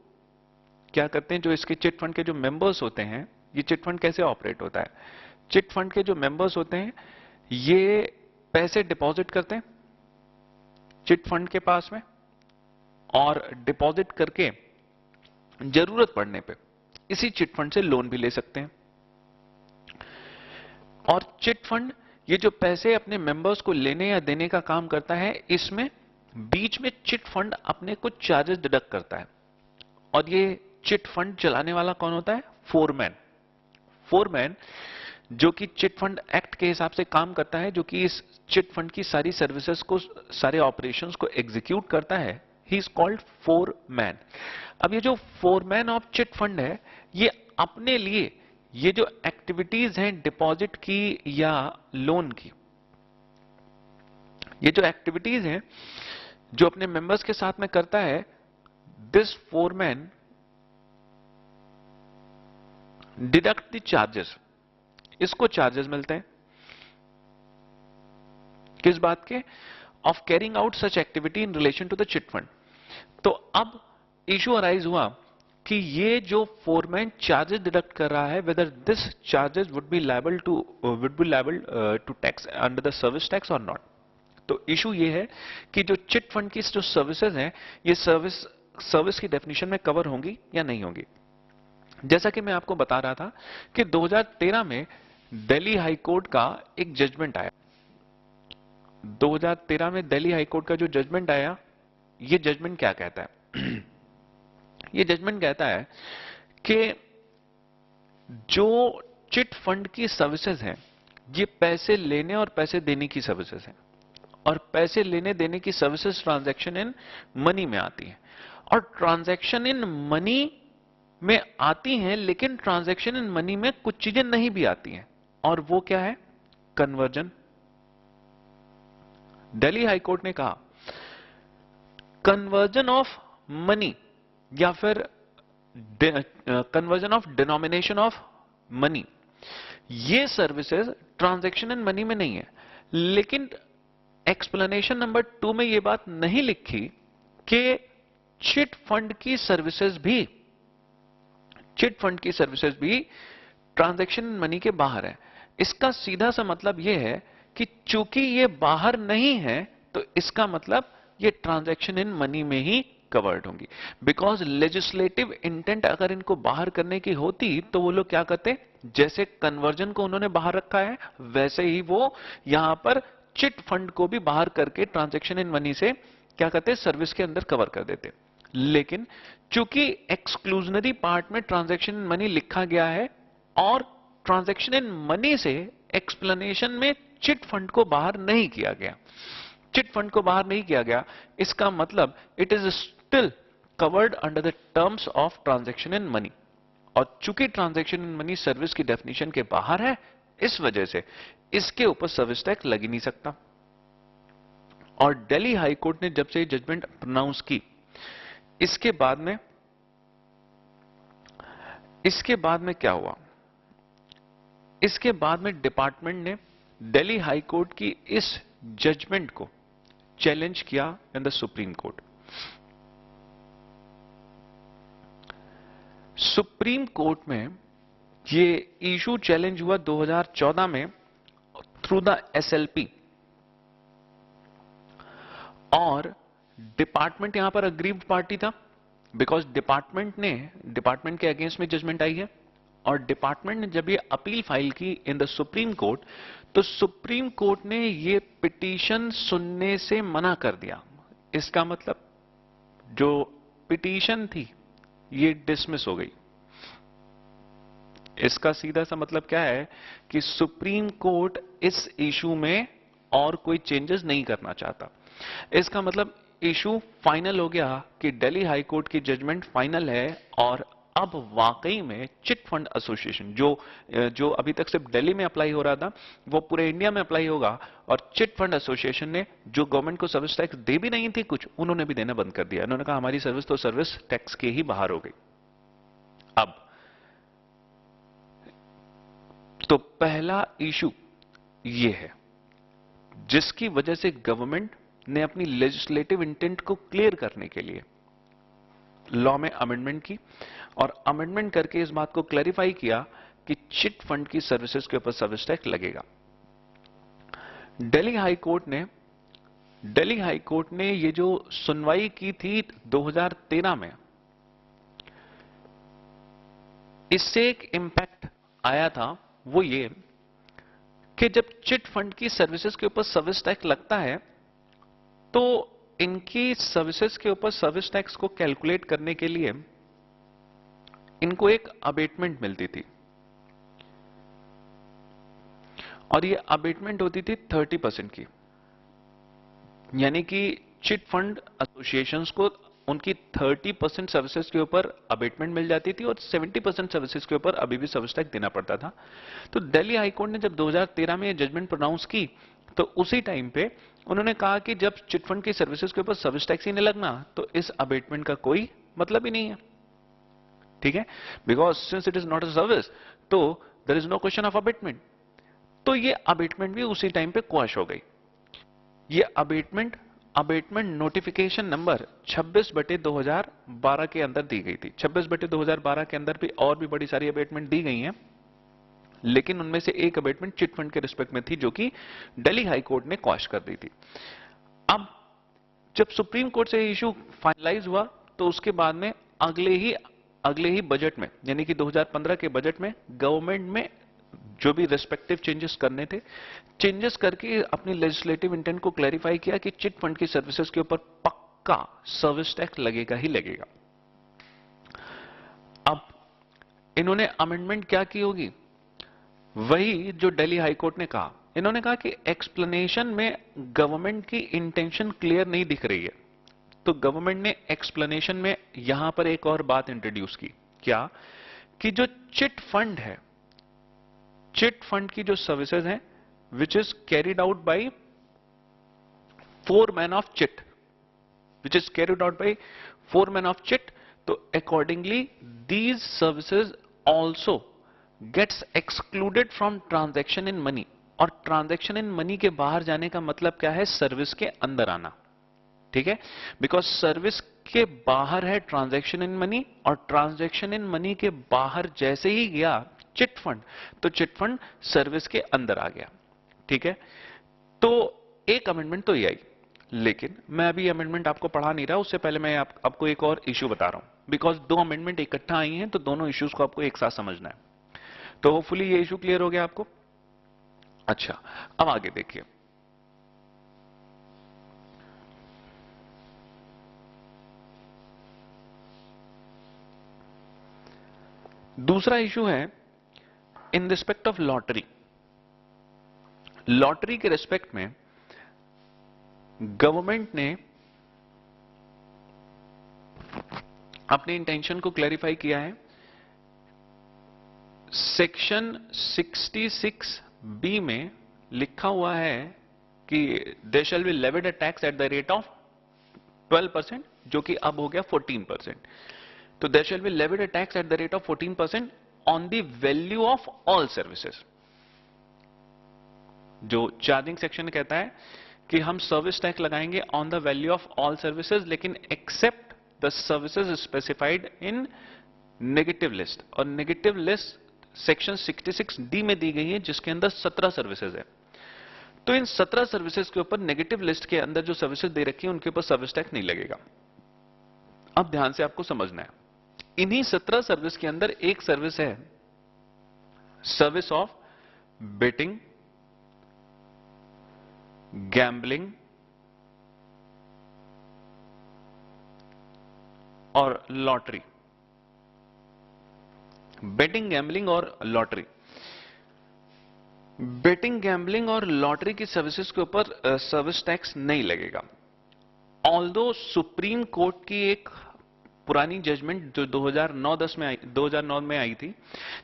क्या करते हैं, जो इसके चिट फंड के जो मेंबर्स होते हैं, ये चिट फंड कैसे ऑपरेट होता है, चिट फंड के जो मेंबर्स होते हैं, ये पैसे डिपॉजिट करते हैं चिट फंड के पास में, और डिपॉजिट करके जरूरत पड़ने पे इसी चिट फंड से लोन भी ले सकते हैं। और चिट फंड ये जो पैसे अपने मेंबर्स को लेने या देने का काम करता है, इसमें बीच में चिट फंड अपने कुछ चार्जेस डिडक्ट करता है। और ये चिट फंड चलाने वाला कौन होता है? फोरमैन। फोरमैन जो कि चिट फंड एक्ट के हिसाब से काम करता है, जो कि इस चिट फंड की सारी सर्विसेज को, सारे ऑपरेशंस को एग्जीक्यूट करता है, ही इज कॉल्ड फोरमैन। अब ये जो फोरमैन ऑफ चिट फंड है, ये अपने लिए ये जो एक्टिविटीज हैं डिपॉजिट की या लोन की, ये जो एक्टिविटीज हैं जो अपने मेंबर्स के साथ में करता है, this foreman deduct the charges. इसको चार्जेस मिलते हैं किस बात के? of carrying out such activity in relation to the chit fund. तो अब इशू अराइज हुआ कि ये जो फोरमैन चार्जेस डिडक्ट कर रहा है, whether this charges would be liable to tax under the service tax or not. तो इशू ये है कि जो चिट फंड की जो सर्विसेज हैं, ये सर्विस की डेफिनेशन में कवर होंगी या नहीं होंगी. जैसा कि मैं आपको बता रहा था कि 2013 में दिल्ली हाई कोर्ट का एक जजमेंट आया. 2013 में दिल्ली हाई कोर्ट का जो जजमेंट आया, ये जजमेंट क्या कहता है? ये जजमेंट कहता है कि जो चिट फंड की सर्विसेज हैं, ये पैसे लेने और पैसे देने की सर्विसेज हैं, और पैसे लेने देने की सर्विसेज ट्रांजैक्शन इन मनी में आती है. और ट्रांजैक्शन इन मनी में आती हैं, लेकिन ट्रांजैक्शन इन मनी में कुछ चीजें नहीं भी आती हैं, और वो क्या है? कन्वर्जन. दिल्ली हाई कोर्ट ने कहा कन्वर्जन ऑफ मनी या फिर conversion of denomination of money, ये सर्विसेज ट्रांजैक्शन इन मनी में नहीं है. लेकिन एक्सप्लेनेशन नंबर 2 में यह बात नहीं लिखी कि चिट फंड की सर्विसेज भी ट्रांजैक्शन इन मनी के बाहर है. इसका सीधा सा मतलब यह है कि चूंकि ये बाहर नहीं है, तो इसका मतलब ये ट्रांजैक्शन इन मनी में ही कवर्ड होंगी. बिकॉज लेजिस्लेटिव इंटेंट अगर इनको बाहर करने की होती तो वो लोग क्या करते? जैसे कन्वर्जन को उन्होंने बाहर रखा है, वैसे ही वो यहां पर चिट फंड को भी बाहर करके ट्रांजैक्शन इन मनी से क्या करते? सर्विस के अंदर कवर कर देते. लेकिन चूंकि एक्सक्लूजनरी पार्ट में ट्रांजैक्शन इन मनी लिखा गया है और ट्रांजैक्शन इन मनी से एक्सप्लेनेशन में चिट फंड को बाहर नहीं किया गया, इसका मतलब it is still covered under the terms of transaction in money. और चूंकि ट्रांजैक्शन इन मनी सर्विस की डेफिनेशन के बाहर है, इस वजह से इसके ऊपर सर्विस टैक्स लग ही नहीं सकता. और दिल्ली हाई कोर्ट ने जब से जजमेंट प्रोनाउंस की, इसके बाद में क्या हुआ? इसके बाद में डिपार्टमेंट ने दिल्ली हाई कोर्ट की इस जजमेंट को चैलेंज किया in the supreme court. Supreme court में ये इशू चैलेंज हुआ 2014 में थ्रू द एसएलपी, और डिपार्टमेंट यहां पर अग्रीव्ड पार्टी था, बिकॉज डिपार्टमेंट के अगेंस्ट में जजमेंट आई है. और डिपार्टमेंट ने जब ये अपील फाइल की इन द सुप्रीम कोर्ट, तो सुप्रीम कोर्ट ने ये पिटीशन सुनने से मना कर दिया. इसका मतलब जो पिटीशन थी ये डिसमिस हो गई. इसका सीधा सा मतलब क्या है कि सुप्रीम कोर्ट इस इशू में और कोई चेंजेस नहीं करना चाहता. इसका मतलब इशू फाइनल हो गया कि दिल्ली हाई कोर्ट की जजमेंट फाइनल है, और अब वाकई में चिट फंड एसोसिएशन जो अभी तक सिर्फ दिल्ली में अप्लाई हो रहा था, वो पूरे इंडिया में अप्लाई होगा. और चिट फंड एसोसिएशन ने जो गवर्नमेंट को सर्विस टैक्स दे भी नहीं थी कुछ, उन्होंने भी देना बंद कर दिया. उन्होंने कहा हमारी सर्विस तो सर्विस टैक्स के ही बाहर हो गई. अब तो पहला इशू ये है जिसकी वजह से गवर्नमेंट ने अपनी लेजिस्लेटिव इंटेंट को क्लियर करने के लिए लॉ में अमेंडमेंट की, और अमेंडमेंट करके इस बात को क्लैरिफाई किया कि चिट फंड की सर्विसेज के ऊपर सर्विस टैक्स लगेगा. दिल्ली हाई कोर्ट ने ये जो सुनवाई की थी 2013 में, इससे एक इंपैक्ट आया था. वो ये कि जब चिट फंड की सर्विसेज के ऊपर सर्विस टैक्स लगता है, तो इनकी सर्विसेज के ऊपर सर्विस टैक्स को कैलकुलेट करने के लिए इनको एक अबेटमेंट मिलती थी, और ये अबेटमेंट होती थी 30% की. यानी कि चिट फंड एसोसिएशंस को उनकी 30% सर्विसेज के ऊपर अबेटमेंट मिल जाती थी, और 70% सर्विसेज के ऊपर अभी भी सर्विस टैक्स देना पड़ता था. तो दिल्ली हाई कोर्ट ने जब 2013 में ये जजमेंट प्रोनाउंस की, तो उसी टाइम पे उन्होंने कहा कि जब चिट फंड की सर्विसेज के ऊपर सर्विस टैक्स ही नहीं लगना, तो इस अबेटमेंट का कोई मतलब ही नहीं है. ठीक है, because since it is not a service, तो there is no question of abatement. तो ये अबेटमेंट भी उसी टाइम पे क्वैश हो गई. ये अबेटमेंट नोटिफिकेशन नंबर 26/2012 के अंदर दी गई थी। 26/2012 के अंदर भी और भी बड़ी सारी अबेटमेंट दी गई हैं, लेकिन उनमें से एक अबेटमेंट चिट फंड के रिस्पेक्ट में थी, जो कि दिल्ली हाई कोर्ट ने क्वॉश कर दी थी। अब जब सुप्रीम कोर्ट से इशू फाइनलाइज हुआ, तो उसके बाद में अगले ही बजट में, यानी कि 2015 के बजट में गवर्नमेंट में जो भी रेस्पेक्टिव चेंजेस करने थे, चेंजेस करके अपनी लेजिस्लेटिव इंटेंट को क्लैरिफाई किया कि चिट फंड की सर्विसेज के ऊपर पक्का सर्विस टैक्स लगेगा ही लगेगा। अब इन्होंने अमेंडमेंट क्या की होगी? वही जो दिल्ली हाई कोर्ट ने कहा। इन्होंने कहा कि एक्सप्लेनेशन में गवर्नमेंट की इंटेंशन क्लियर नहीं दिख रही है, तो गवर्नमेंट ने एक्सप्लेनेशन में यहां पर एक और बात इंट्रोड्यूस की। क्या? कि जो चिट फंड है, चिट फंड की जो सर्विसेज हैं, which is carried out by foreman of chit, तो accordingly these services also gets excluded from transaction in money. और ट्रांजैक्शन इन मनी के बाहर जाने का मतलब क्या है? सर्विस के अंदर आना। ठीक है, बिकॉज सर्विस के बाहर है ट्रांजैक्शन इन मनी, और ट्रांजैक्शन इन मनी के बाहर जैसे ही गया चिट फंड, तो चिट फंड सर्विस के अंदर आ गया। ठीक है, तो एक अमेंडमेंट तो ये आई, लेकिन मैं अभी अमेंडमेंट आपको पढ़ा नहीं रहा, उससे पहले मैं आपको एक और इश्यू बता रहा हूं, बिकॉज दो अमेंडमेंट इकट्ठा आई हैं, तो दोनों इश्यूज को आपको एक साथ समझना है। तो होपफुली ये इश्यू क्लियर हो गया आपको। अच्छा, अब आगे देखिए। दूसरा इशू है in respect of lottery. Lottery के रिस्पेक्ट में गवर्नमेंट ने अपने इंटेंशन को क्लैरिफाई किया है। सेक्शन 66B में लिखा हुआ है कि there shall be levied a tax at the rate of 12%, जो कि अब हो गया 14%। तो there shall be levied a tax at the rate of 14% on the value of all services. जो चार्जिंग सेक्शन कहता है कि हम सर्विस टैक्स लगाएंगे on the value of all services, लेकिन except the services specified in negative list. और negative list section 66D में दी गई है, जिसके अंदर 17 सर्विसेज है। तो इन 17 सर्विसेज के ऊपर नेगेटिव लिस्ट के अंदर जो सर्विसेज दे रखी है, उनके ऊपर सर्विस टैक्स नहीं लगेगा। अब ध्यान से आपको समझना है, इन्हीं 17 सर्विस के अंदर एक सर्विस है सर्विस ऑफ बेटिंग, गैम्बलिंग और लॉटरी। बेटिंग, गैम्बलिंग और लॉटरी। बेटिंग, गैम्बलिंग और लॉटरी की सर्विसेज के ऊपर सर्विस टैक्स नहीं लगेगा। ऑल्दो सुप्रीम कोर्ट की एक पुरानी जजमेंट जो 2009 में आई थी,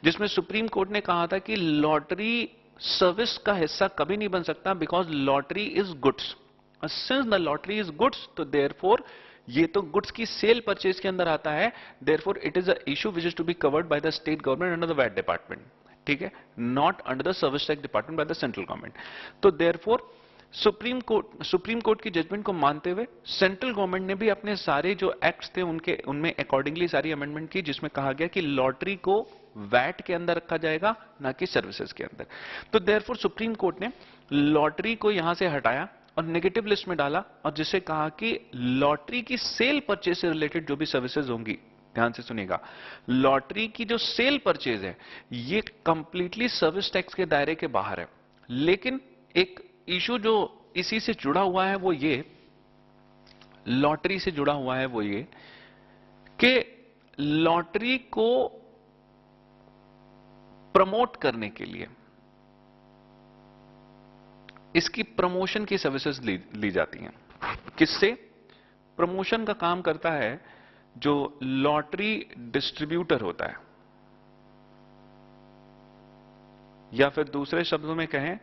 जिसमें सुप्रीम कोर्ट ने कहा था कि लॉटरी सर्विस का हिस्सा कभी नहीं बन सकता, because lottery is goods. Since the lottery is goods, तो देयरफॉर ये तो गुड्स की सेल परचेज के अंदर आता है, therefore it is a issue which is to be covered by the state government under the VAT department. ठीक है, not under the service tax department by the central government. तो therefore supreme court की judgement को मानते हुए central government ने भी अपने सारे जो एक्ट्स थे उनमें अकॉर्डिंगली सारी अमेंडमेंट की, जिसमें कहा गया कि लॉटरी को वैट के अंदर रखा जाएगा, ना कि सर्विसेज के अंदर। तो देयरफॉर सुप्रीम कोर्ट ने लॉटरी को यहां से हटाया और नेगेटिव लिस्ट में डाला, और जिसे कहा कि लॉटरी की सेल परचेज से रिलेटेड जो भी सर्विसेज होंगी, ध्यान से सुनिएगा, लॉटरी की जो सेल परचेज है ये कंप्लीटली सर्विस टैक्स के दायरे के बाहर है। लेकिन एक इशू जो इसी से जुड़ा हुआ है, वो ये, लॉटरी से जुड़ा हुआ है वो ये कि लॉटरी को प्रमोट करने के लिए इसकी प्रमोशन की सर्विसेज ली जाती हैं। किससे? प्रमोशन का काम करता है जो लॉटरी डिस्ट्रीब्यूटर होता है, या फिर दूसरे शब्दों में कहें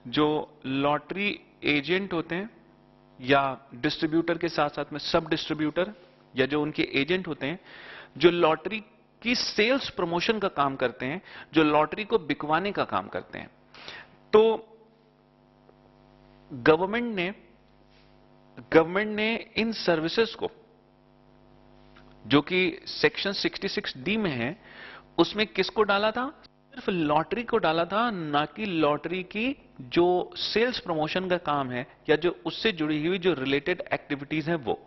जो लॉटरी एजेंट होते हैं, या डिस्ट्रीब्यूटर के साथ साथ में सब डिस्ट्रीब्यूटर, या जो उनके एजेंट होते हैं, जो लॉटरी की सेल्स प्रमोशन का काम करते हैं, जो लॉटरी को बिकवाने का काम करते हैं। तो गवर्नमेंट ने गवर्नमेंट ने इन सर्विसेज को, जो कि सेक्शन 66D में है, उसमें किसको डाला था? सिर्फ लॉटरी को डाला था, ना कि लॉटरी की जो सेल्स प्रमोशन का काम है या जो उससे जुड़ी हुई जो रिलेटेड एक्टिविटीज हैं वो।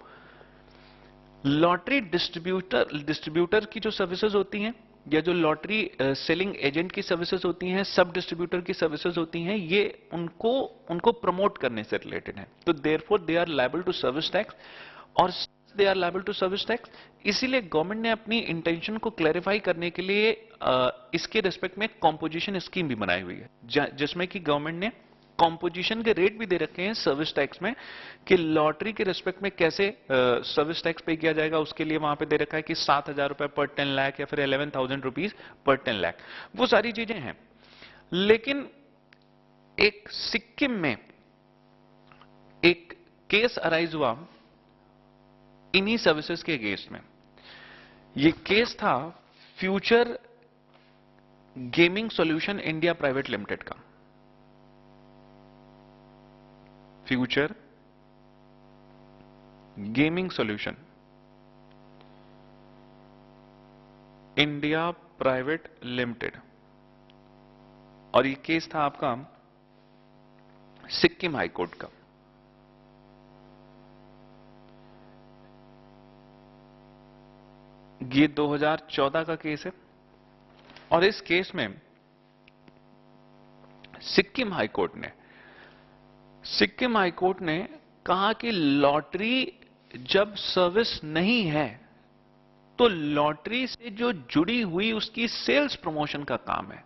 लॉटरी डिस्ट्रीब्यूटर की जो सर्विसेज होती हैं या जो लॉटरी सेलिंग एजेंट की सर्विसेज होती हैं, सब डिस्ट्रीब्यूटर की सर्विसेज होती हैं, ये उनको प्रमोट करने से रिलेटेड है। तो therefore they are liable to service tax, और they are liable to service tax. इसीलिए गवर्नमेंट ने अपनी इंटेंशन को क्लैरिफाई करने के लिए इसके रिस्पेक्ट में कॉम्पोजिशन स्कीम भी बनाई हुई है, जिसमें कि गवर्नमेंट ने कॉम्पोजिशन के रेट भी दे रखे हैं सर्विस टैक्स में, कि लॉटरी के रिस्पेक्ट में कैसे सर्विस टैक्स पे किया जाएगा। उसके लिए वहां पे दे रखा है कि 7,000 रुपए पर 10 लाख या फिर 11,000 रुपीज पर 10 लाख। वो सारी चीजें हैं। लेकिन एक सिक्किम में एक केस अराइज हुआ इन्हीं सर्विसेज के अगेंस्ट में। ये केस था future gaming solution India private limited का। Future gaming solution India private limited, और ये केस था आपका सिक्किम हाई कोर्ट का। ये 2014 का केस है, और इस केस में सिक्किम हाई कोर्ट ने कहा कि लॉटरी जब सर्विस नहीं है तो लॉटरी से जो जुड़ी हुई उसकी सेल्स प्रमोशन का काम है,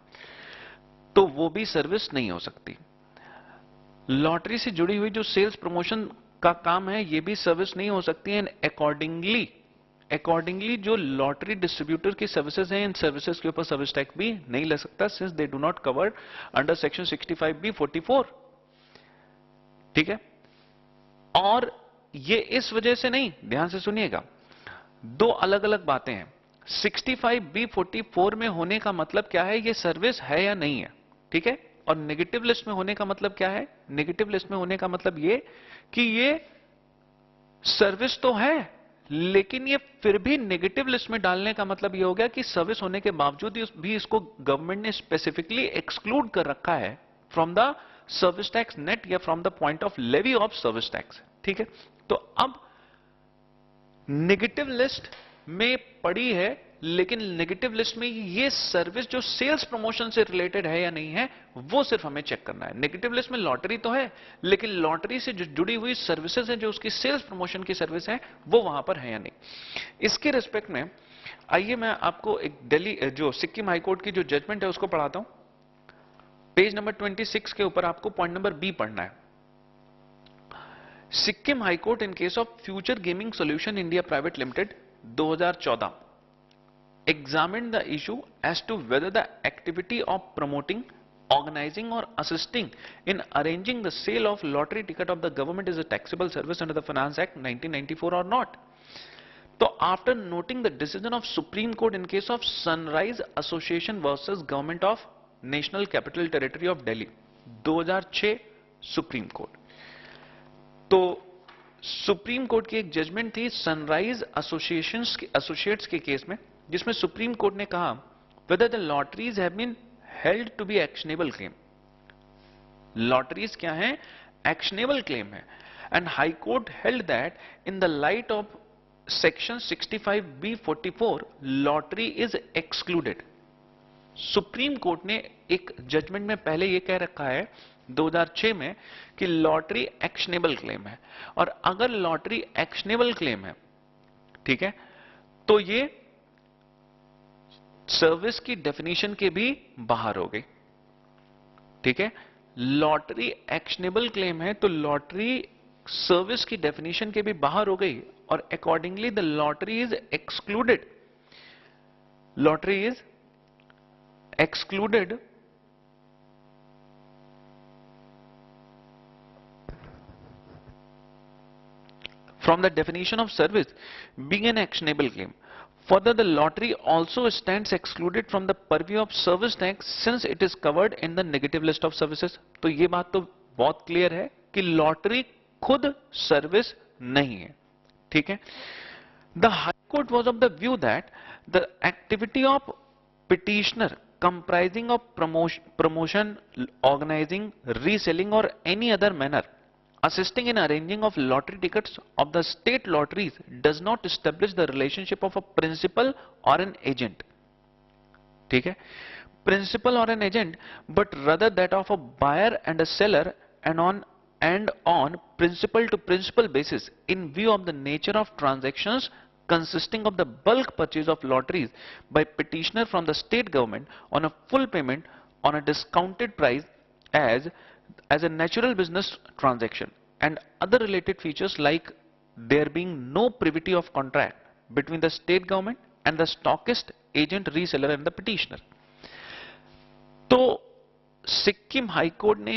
तो वो भी सर्विस नहीं हो सकती। लॉटरी से जुड़ी हुई जो सेल्स प्रमोशन का काम है, ये भी सर्विस नहीं हो सकती है। अकॉर्डिंगली जो लॉटरी डिस्ट्रीब्यूटर की सर्विसेज हैं, इन सर्विसेज के ऊपर सर्विस टैक्स भी नहीं लग सकता, since they do not covered under section 65B-44। ठीक है। और ये इस वजह से नहीं, ध्यान से सुनिएगा, दो अलग अलग बातें हैं। 65B-44 में होने का मतलब क्या है? ये सर्विस है या नहीं है। ठीक है। और नेगेटिव लिस्ट में होने का मतलब क्या है? नेगेटिव लिस्ट में होने का मतलब ये कि ये सर्विस तो है, लेकिन ये फिर भी नेगेटिव लिस्ट में डालने का मतलब ये हो गया कि सर्विस होने के बावजूद भी इसको गवर्नमेंट ने स्पेसिफिकली एक्सक्लूड कर रखा है from the service tax net या from the point of levy of service tax. ठीक है। तो अब नेगेटिव लिस्ट में पड़ी है, लेकिन नेगेटिव लिस्ट में ये सर्विस जो सेल्स प्रमोशन से रिलेटेड है या नहीं है, वो सिर्फ हमें चेक करना है। नेगेटिव लिस्ट में लॉटरी तो है, लेकिन लॉटरी से जो जुड़ी हुई सर्विसेज है, जो उसकी सेल्स प्रमोशन की सर्विस है, वो वहां पर है या नहीं। इसके रिस्पेक्ट में आइए मैं आपको एक दिल्ली जो सिक्किम हाईकोर्ट की जो जजमेंट है उसको पढ़ाता हूं। पेज नंबर 26 के ऊपर आपको पॉइंट नंबर बी पढ़ना है। Sikkim high court in case of future gaming solution India private limited 2014 examined the issue as to whether the activity of promoting, organizing or assisting in arranging the sale of lottery ticket of the government is a taxable service under the Finance Act 1994 or not. So after noting the decision of Supreme Court in case of Sunrise Association versus Government of National Capital Territory of Delhi 2006 supreme court, तो supreme court की एक judgement थी sunrise associates के case में, जिसमें supreme court ने कहा whether the lotteries have been held to be actionable claim. Lotteries क्या है? एक्शनेबल क्लेम है। And high court held that in the light of section 65B-44 lottery is excluded. Supreme court ने एक judgement में पहले यह कह रखा है 2006 में कि लॉटरी एक्शनेबल क्लेम है, और अगर लॉटरी एक्शनेबल क्लेम है, ठीक है, तो ये सर्विस की डेफिनेशन के भी बाहर हो गई। ठीक है। लॉटरी एक्शनेबल क्लेम है तो लॉटरी सर्विस की डेफिनेशन के भी बाहर हो गई, और accordingly the lottery is excluded. Lottery is excluded from the definition of service being an actionable claim. Further, the lottery also stands excluded from the purview of service tax since it is covered in the negative list of services. तो ये बात तो बहुत clear है कि lottery खुद service नहीं है। ठीक है। The high court was of the view that the activity of petitioner comprising of promotion, organizing, reselling or any other manner assisting in arranging of lottery tickets of the state lotteries does not establish the relationship of a principal or an agent. ठीक है, principal or an agent, but rather that of a buyer and a seller and on principal to principal basis in view of the nature of transactions consisting of the bulk purchase of lotteries by petitioner from the state government on a full payment on a discounted price as a natural business transaction and other related features like there being no privity of contract between the state government and the stockist, agent, reseller and the petitioner. तो Sikkim high court ने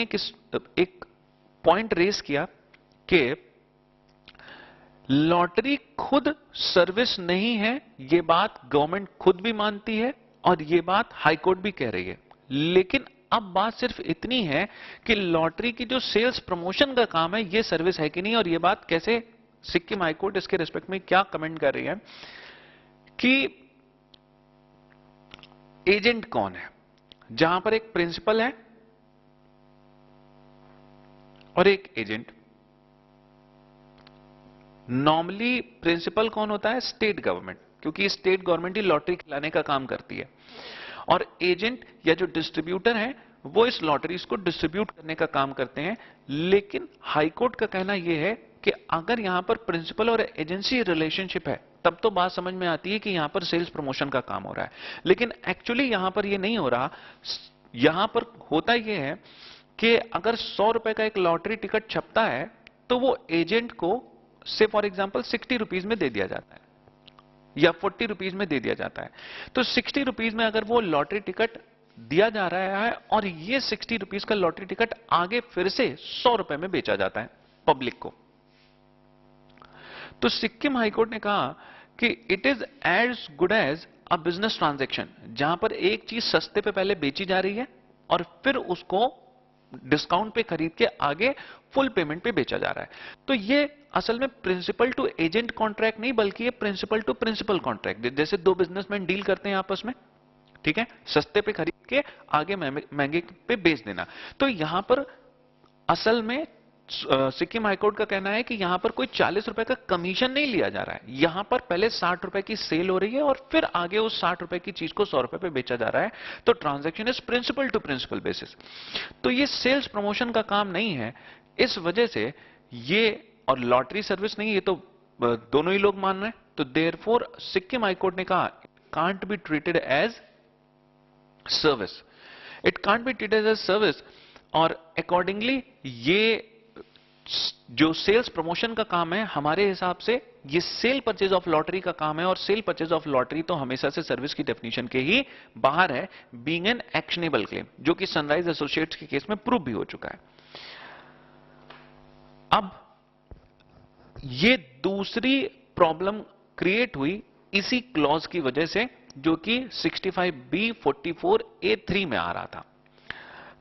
एक point race किया कि lottery खुद service नहीं है, ये बात गवर्नमेंट खुद भी मानती है और ये बात हाईकोर्ट भी कह रही है। लेकिन अब बात सिर्फ इतनी है कि लॉटरी की जो सेल्स प्रमोशन का काम है ये सर्विस है कि नहीं, और ये बात कैसे सिक्किम हाईकोर्ट इसके रिस्पेक्ट में क्या कमेंट कर रही है कि एजेंट कौन है, जहां पर एक प्रिंसिपल है और एक एजेंट। नॉर्मली प्रिंसिपल कौन होता है? स्टेट गवर्नमेंट, क्योंकि स्टेट गवर्नमेंट ही लॉटरी खिलाने का काम करती है, और एजेंट या जो डिस्ट्रीब्यूटर है वो इस लॉटरीज को डिस्ट्रीब्यूट करने का काम करते हैं। लेकिन हाईकोर्ट का कहना यह है कि अगर यहां पर प्रिंसिपल और एजेंसी रिलेशनशिप है तब तो बात समझ में आती है कि यहां पर सेल्स प्रमोशन का काम हो रहा है, लेकिन एक्चुअली यहां पर यह नहीं हो रहा। यहां पर होता यह है कि अगर 100 रुपए का एक लॉटरी टिकट छपता है तो वो एजेंट को से फॉर एग्जांपल 60 रुपीज में दे दिया जाता है या 40 रुपीज में दे दिया जाता है। तो 60 रुपीज में अगर वो लॉटरी टिकट दिया जा रहा है और ये 60 रुपीज का लॉटरी टिकट आगे फिर से 100 रुपए में बेचा जाता है पब्लिक को, तो सिक्किम हाईकोर्ट ने कहा कि it is as good as a business transaction, जहां पर एक चीज सस्ते पे पहले बेची जा रही है और फिर उसको डिस्काउंट पे खरीद के आगे फुल पेमेंट पे बेचा जा रहा है। तो ये असल में प्रिंसिपल टू एजेंट कॉन्ट्रैक्ट नहीं बल्कि ये प्रिंसिपल टू प्रिंसिपल कॉन्ट्रैक्ट, जैसे दो बिजनेसमैन डील करते हैं आपस में, ठीक है, सस्ते पे खरीद के आगे महंगे पे बेच देना। तो यहां पर असल में सिक्किम हाईकोर्ट का कहना है कि यहां पर कोई 40 रुपए का कमीशन नहीं लिया जा रहा है, यहां पर पहले 60 रुपए की सेल हो रही है और फिर आगे उस 60 रुपए की चीज को 100 रुपए पे बेचा जा रहा है। तो transaction is principal to principal basis. तो ये सेल्स प्रमोशन का काम नहीं है, इस वजह से ये, और लॉटरी सर्विस नहीं, ये तो दोनों ही लोग मान रहे हैं। तो देयरफॉर सिक्किम हाईकोर्ट ने कहा can't be treated as service, it can't be treated as service, और अकॉर्डिंगली ये जो सेल्स प्रमोशन का काम है हमारे हिसाब से ये सेल परचेज ऑफ लॉटरी का काम है, और सेल परचेज ऑफ लॉटरी तो हमेशा से सर्विस की डेफिनेशन के ही बाहर है, बीइंग एन एक्शनेबल क्लेम, जो कि सनराइज एसोसिएट्स के केस में प्रूव भी हो चुका है। अब ये दूसरी प्रॉब्लम क्रिएट हुई इसी क्लॉज की वजह से, जो कि 65B 44A3 में आ रहा था।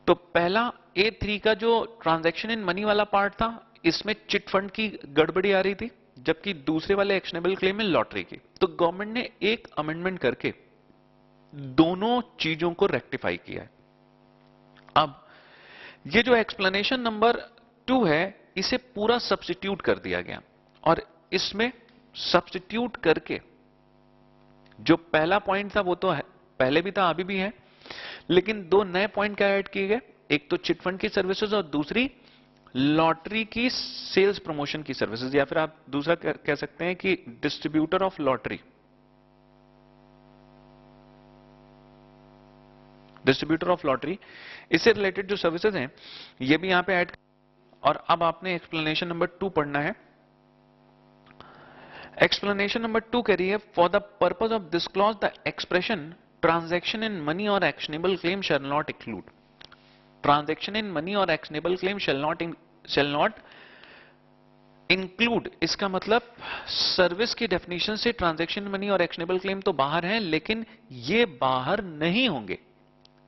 तो पहला A3 का जो ट्रांजैक्शन इन मनी वाला पार्ट था, इसमें चिट फंड की गड़बड़ी आ रही थी, जबकि दूसरे वाले एक्शनेबल क्लेम में लॉटरी की। तो गवर्नमेंट ने एक अमेंडमेंट करके दोनों चीजों को रेक्टिफाई किया है। अब ये जो एक्सप्लेनेशन नंबर 2 है, इसे पूरा सब्स्टिट्यूट कर दिया गया, और इसमें सब्स्टिट्यूट करके जो पहला पॉइंट था वो तो है, पहले भी था अभी भी है, लेकिन दो नए पॉइंट क्या ऐड किए गए, एक तो चिटफंड की सर्विसेज और दूसरी लॉटरी की सेल्स प्रमोशन की सर्विसेज, या फिर आप दूसरा कह सकते हैं कि distributor of lottery, distributor of lottery, इससे रिलेटेड जो सर्विसेज हैं ये भी यहां पे ऐड। और अब आपने एक्सप्लेनेशन नंबर 2 पढ़ना है। एक्सप्लेनेशन नंबर 2 कह रही है, for the purpose of this clause the expression transaction in money और actionable claim shall not include, transaction in money और actionable claim shall not include, इसका मतलब सर्विस की डेफिनेशन से ट्रांजैक्शन मनी और एक्शनेबल क्लेम तो बाहर हैं, लेकिन ये बाहर नहीं होंगे,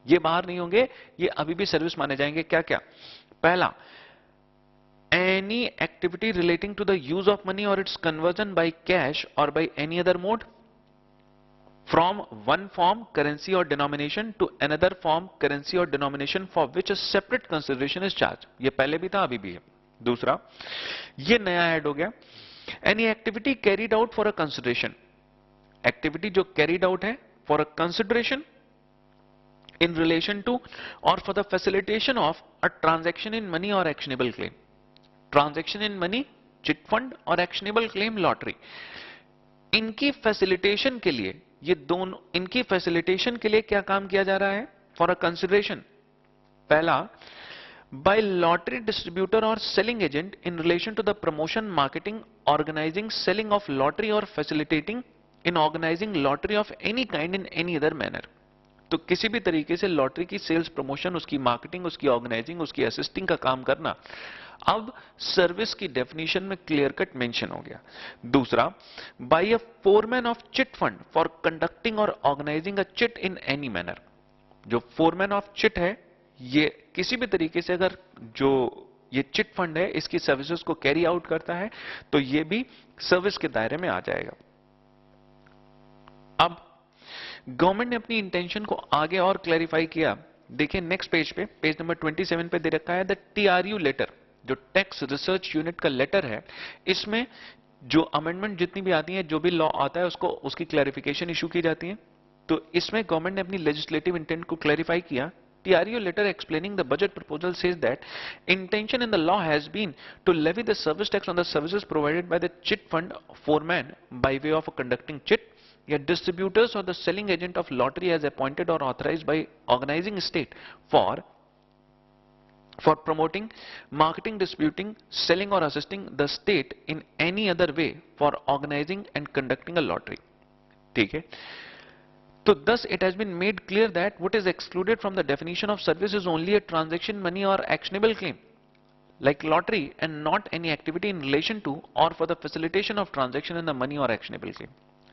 ये बाहर नहीं होंगे, ये अभी भी सर्विस माने जाएंगे। क्या क्या? पहला, any activity relating to the use of money or its conversion by cash or by any other mode from one form currency or denomination to another form currency or denomination for which a separate consideration is charged. ये पहले भी था, अभी भी है. दूसरा, ये नया ऐड हो गया, any activity carried out for a consideration. Activity जो carried out है for a consideration in relation to or for the facilitation of a transaction in money or actionable claim. Transaction in money, chit fund और actionable claim lottery, इनकी facilitation के लिए, ये दोनों, इनकी facilitation के लिए क्या काम किया जा रहा है? फॉर अ कंसिडरेशन, पहला, बाय लॉटरी डिस्ट्रीब्यूटर और selling agent in relation to the promotion, marketing, organizing, selling of lottery और facilitating in organizing lottery of any kind in any other manner. तो किसी भी तरीके से लॉटरी की सेल्स, प्रमोशन, उसकी मार्केटिंग, उसकी ऑर्गेनाइजिंग, उसकी असिस्टिंग का काम करना अब सर्विस की डेफिनेशन में क्लियर कट मेंशन हो गया. दूसरा, by a foreman of chit fund for conducting और organizing a chit in any manner. जो फोरमैन ऑफ चिट है, ये किसी भी तरीके से अगर जो ये चिट फंड है इसकी सर्विसेज को कैरी आउट करता है तो ये भी सर्विस के दायरे में आ जाएगा. अब गवर्नमेंट ने अपनी इंटेंशन को आगे और क्लैरिफाई किया. देखिए नेक्स्ट पेज पे, पेज नंबर 27 पे दे रखा है द टीआरयू लेटर, जो टैक्स रिसर्च यूनिट का लेटर है. इसमें जो अमेंडमेंट जितनी भी आती है, जो भी लॉ आता है उसको, उसकी क्लैरिफिकेशन इशू की जाती है. तो इसमें गवर्नमेंट ने अपनी लेजिस्लेटिव इंटेंट को क्लैरिफाई किया. TRU letter explaining the budget proposal says that intention in the law has been to levy the service tax on the services provided by the chit fund foreman by way of conducting chit, या distributors or the selling agent of lottery as appointed or authorized by organizing state for promoting, marketing, distributing, selling or assisting the state in any other way for organizing and conducting a lottery. ठीक है. So thus it has been made clear that what is excluded from the definition of service is only a transaction, money or actionable claim like lottery and not any activity in relation to or for the facilitation of transaction in the money or actionable claim.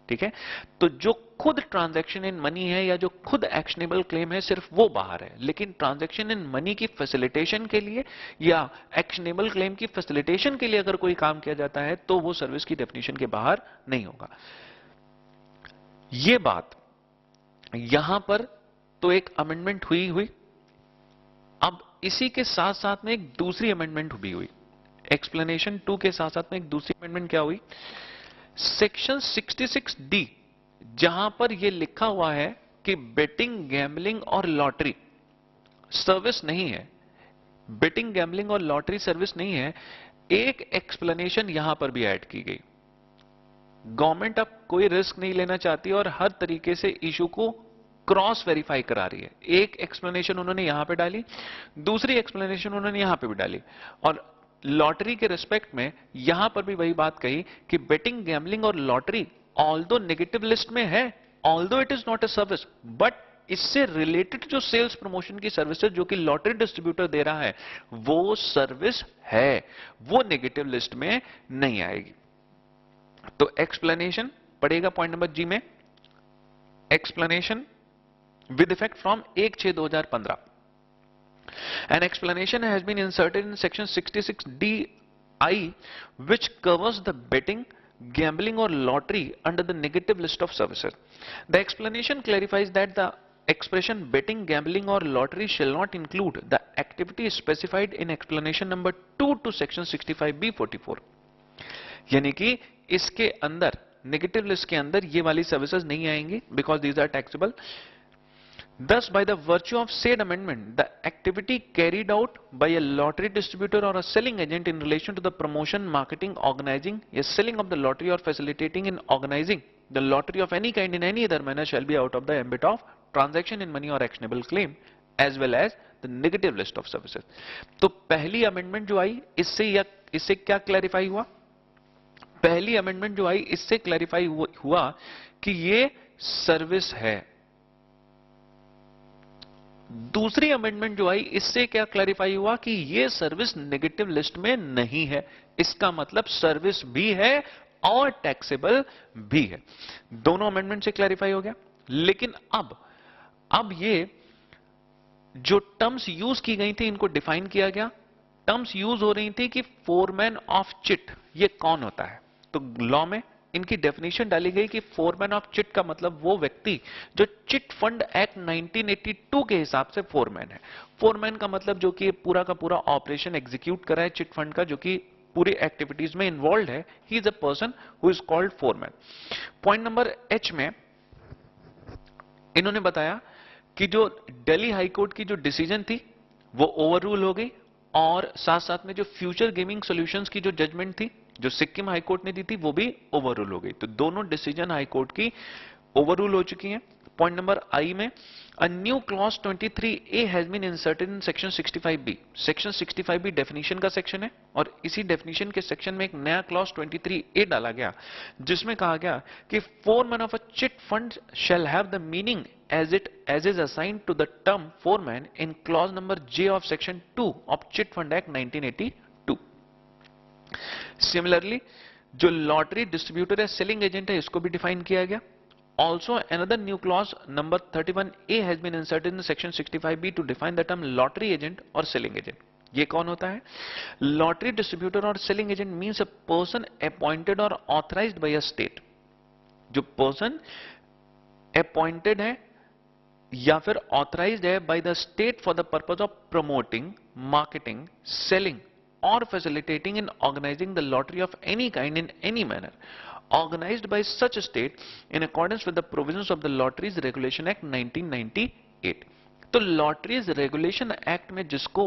ठीक है. तो जो खुद transaction in money है या जो खुद actionable claim है सिर्फ वो बाहर है, लेकिन ट्रांजैक्शन इन मनी की फैसिलिटेशन के लिए या एक्शनेबल क्लेम की फैसिलिटेशन के लिए अगर कोई काम किया जाता है तो वो सर्विस की डेफिनेशन के बाहर नहीं होगा. ये बात यहां पर तो एक अमेंडमेंट हुई. अब इसी के साथ साथ में एक दूसरी अमेंडमेंट भी हुई. एक्सप्लेनेशन 2 के साथ साथ में एक दूसरी अमेंडमेंट क्या हुई? सेक्शन 66D, जहां पर यह लिखा हुआ है कि बेटिंग, गैम्बलिंग और लॉटरी सर्विस नहीं है, बेटिंग, गैम्बलिंग और लॉटरी सर्विस नहीं है, एक एक्सप्लेनेशन यहां पर भी ऐड की गई. गवर्नमेंट अब कोई रिस्क नहीं लेना चाहती और हर तरीके से इशू को क्रॉस वेरीफाई करा रही है. एक एक्सप्लेनेशन उन्होंने यहां पे डाली, दूसरी एक्सप्लेनेशन उन्होंने यहां पे भी डाली, और लॉटरी के रिस्पेक्ट में यहां पर भी वही बात कही कि बेटिंग, गैम्बलिंग और लॉटरी ऑल्दो नेगेटिव लिस्ट में है, although it is not a service, but इससे रिलेटेड जो सेल्स प्रमोशन की सर्विसेज जो कि लॉटरी डिस्ट्रीब्यूटर दे रहा है वो सर्विस है, वो नेगेटिव लिस्ट में नहीं आएगी. तो एक्सप्लेनेशन पड़ेगा पॉइंट नंबर जी में, explanation with effect from 1/6/2015. An explanation has been inserted in section 66DI which covers the betting, gambling or lottery under the negative list of services. The explanation clarifies that the expression betting, gambling or lottery shall not include the activity specified in explanation number 2 to section 65B44. यानी कि इसके अंदर negative list के अंदर ये वाली services नहीं आएंगी because these are taxable. Thus, by the virtue of said amendment, the activity carried out by a lottery distributor or a selling agent in relation to the promotion, marketing, organizing, yes, selling of the lottery or facilitating in organizing the lottery of any kind in any other manner shall be out of the ambit of transaction in money or actionable claim as well as the negative list of services. तो पहली amendment जो आई इससे क्या clarify हुआ? पहली amendment जो आई इससे clarify हुआ कि ये सर्विस है. दूसरी अमेंडमेंट जो आई इससे क्या क्लैरिफाई हुआ कि यह सर्विस नेगेटिव लिस्ट में नहीं है. इसका मतलब सर्विस भी है और टैक्सेबल भी है. दोनों अमेंडमेंट से क्लैरिफाई हो गया. लेकिन अब ये जो टर्म्स यूज की गई थी इनको डिफाइन किया गया टर्म्स यूज हो रही थी कि फोरमैन ऑफ चिट ये कौन होता है। तो लॉ में इनकी डेफिनेशन डाली गई कि फोरमैन ऑफ चिट का मतलब वो व्यक्ति जो चिट फंड एक्ट 1982 के हिसाब से फोरमैन है। फोरमैन का मतलब जो कि पूरा का पूरा ऑपरेशन एग्जीक्यूट कर रहा है चिट फंड का, जो कि पूरी एक्टिविटीज में इन्वॉल्व है, he is a person who is called foreman. Point number H में इन्होंने बताया कि जो दिल्ली हाईकोर्ट की जो डिसीजन थी वो ओवर रूल हो गई, और साथ साथ में जो फ्यूचर गेमिंग सॉल्यूशंस की जो जजमेंट थी जो सिक्किम हाईकोर्ट ने दी थी वो भी ओवर रूल हो गई। तो दोनों डिसीजन हाईकोर्ट की ओवर रूल हो चुकी हैं। पॉइंट नंबर आई में a new clause 23A has been inserted in section 65B। Section 65B definition का सेक्शन है, और इसी डेफिनेशन के सेक्शन में एक नया क्लॉज 23A डाला गया, जिसमें कहा गया कि foreman of a chit fund shall have the meaning as is assigned to the term foreman in clause number J of section 2 of Chit Fund Act 1982। Similarly जो लॉटरी डिस्ट्रीब्यूटर है, selling agent है, इसको भी define किया गया। Also, another new clause number 31A has been inserted in section 65B to define the term lottery agent or selling agent। ये कौन होता है? लॉटरी डिस्ट्रीब्यूटर और selling agent means a person appointed और ऑथराइज्ड बाय अ स्टेट। जो person appointed है या फिर ऑथराइज्ड है bye the state for the purpose of promoting, marketing, selling or facilitating in organizing the lottery of any kind in any manner organized by such a state in accordance with the provisions of the Lotteries Regulation Act 1998। तो lotteries regulation act में जिसको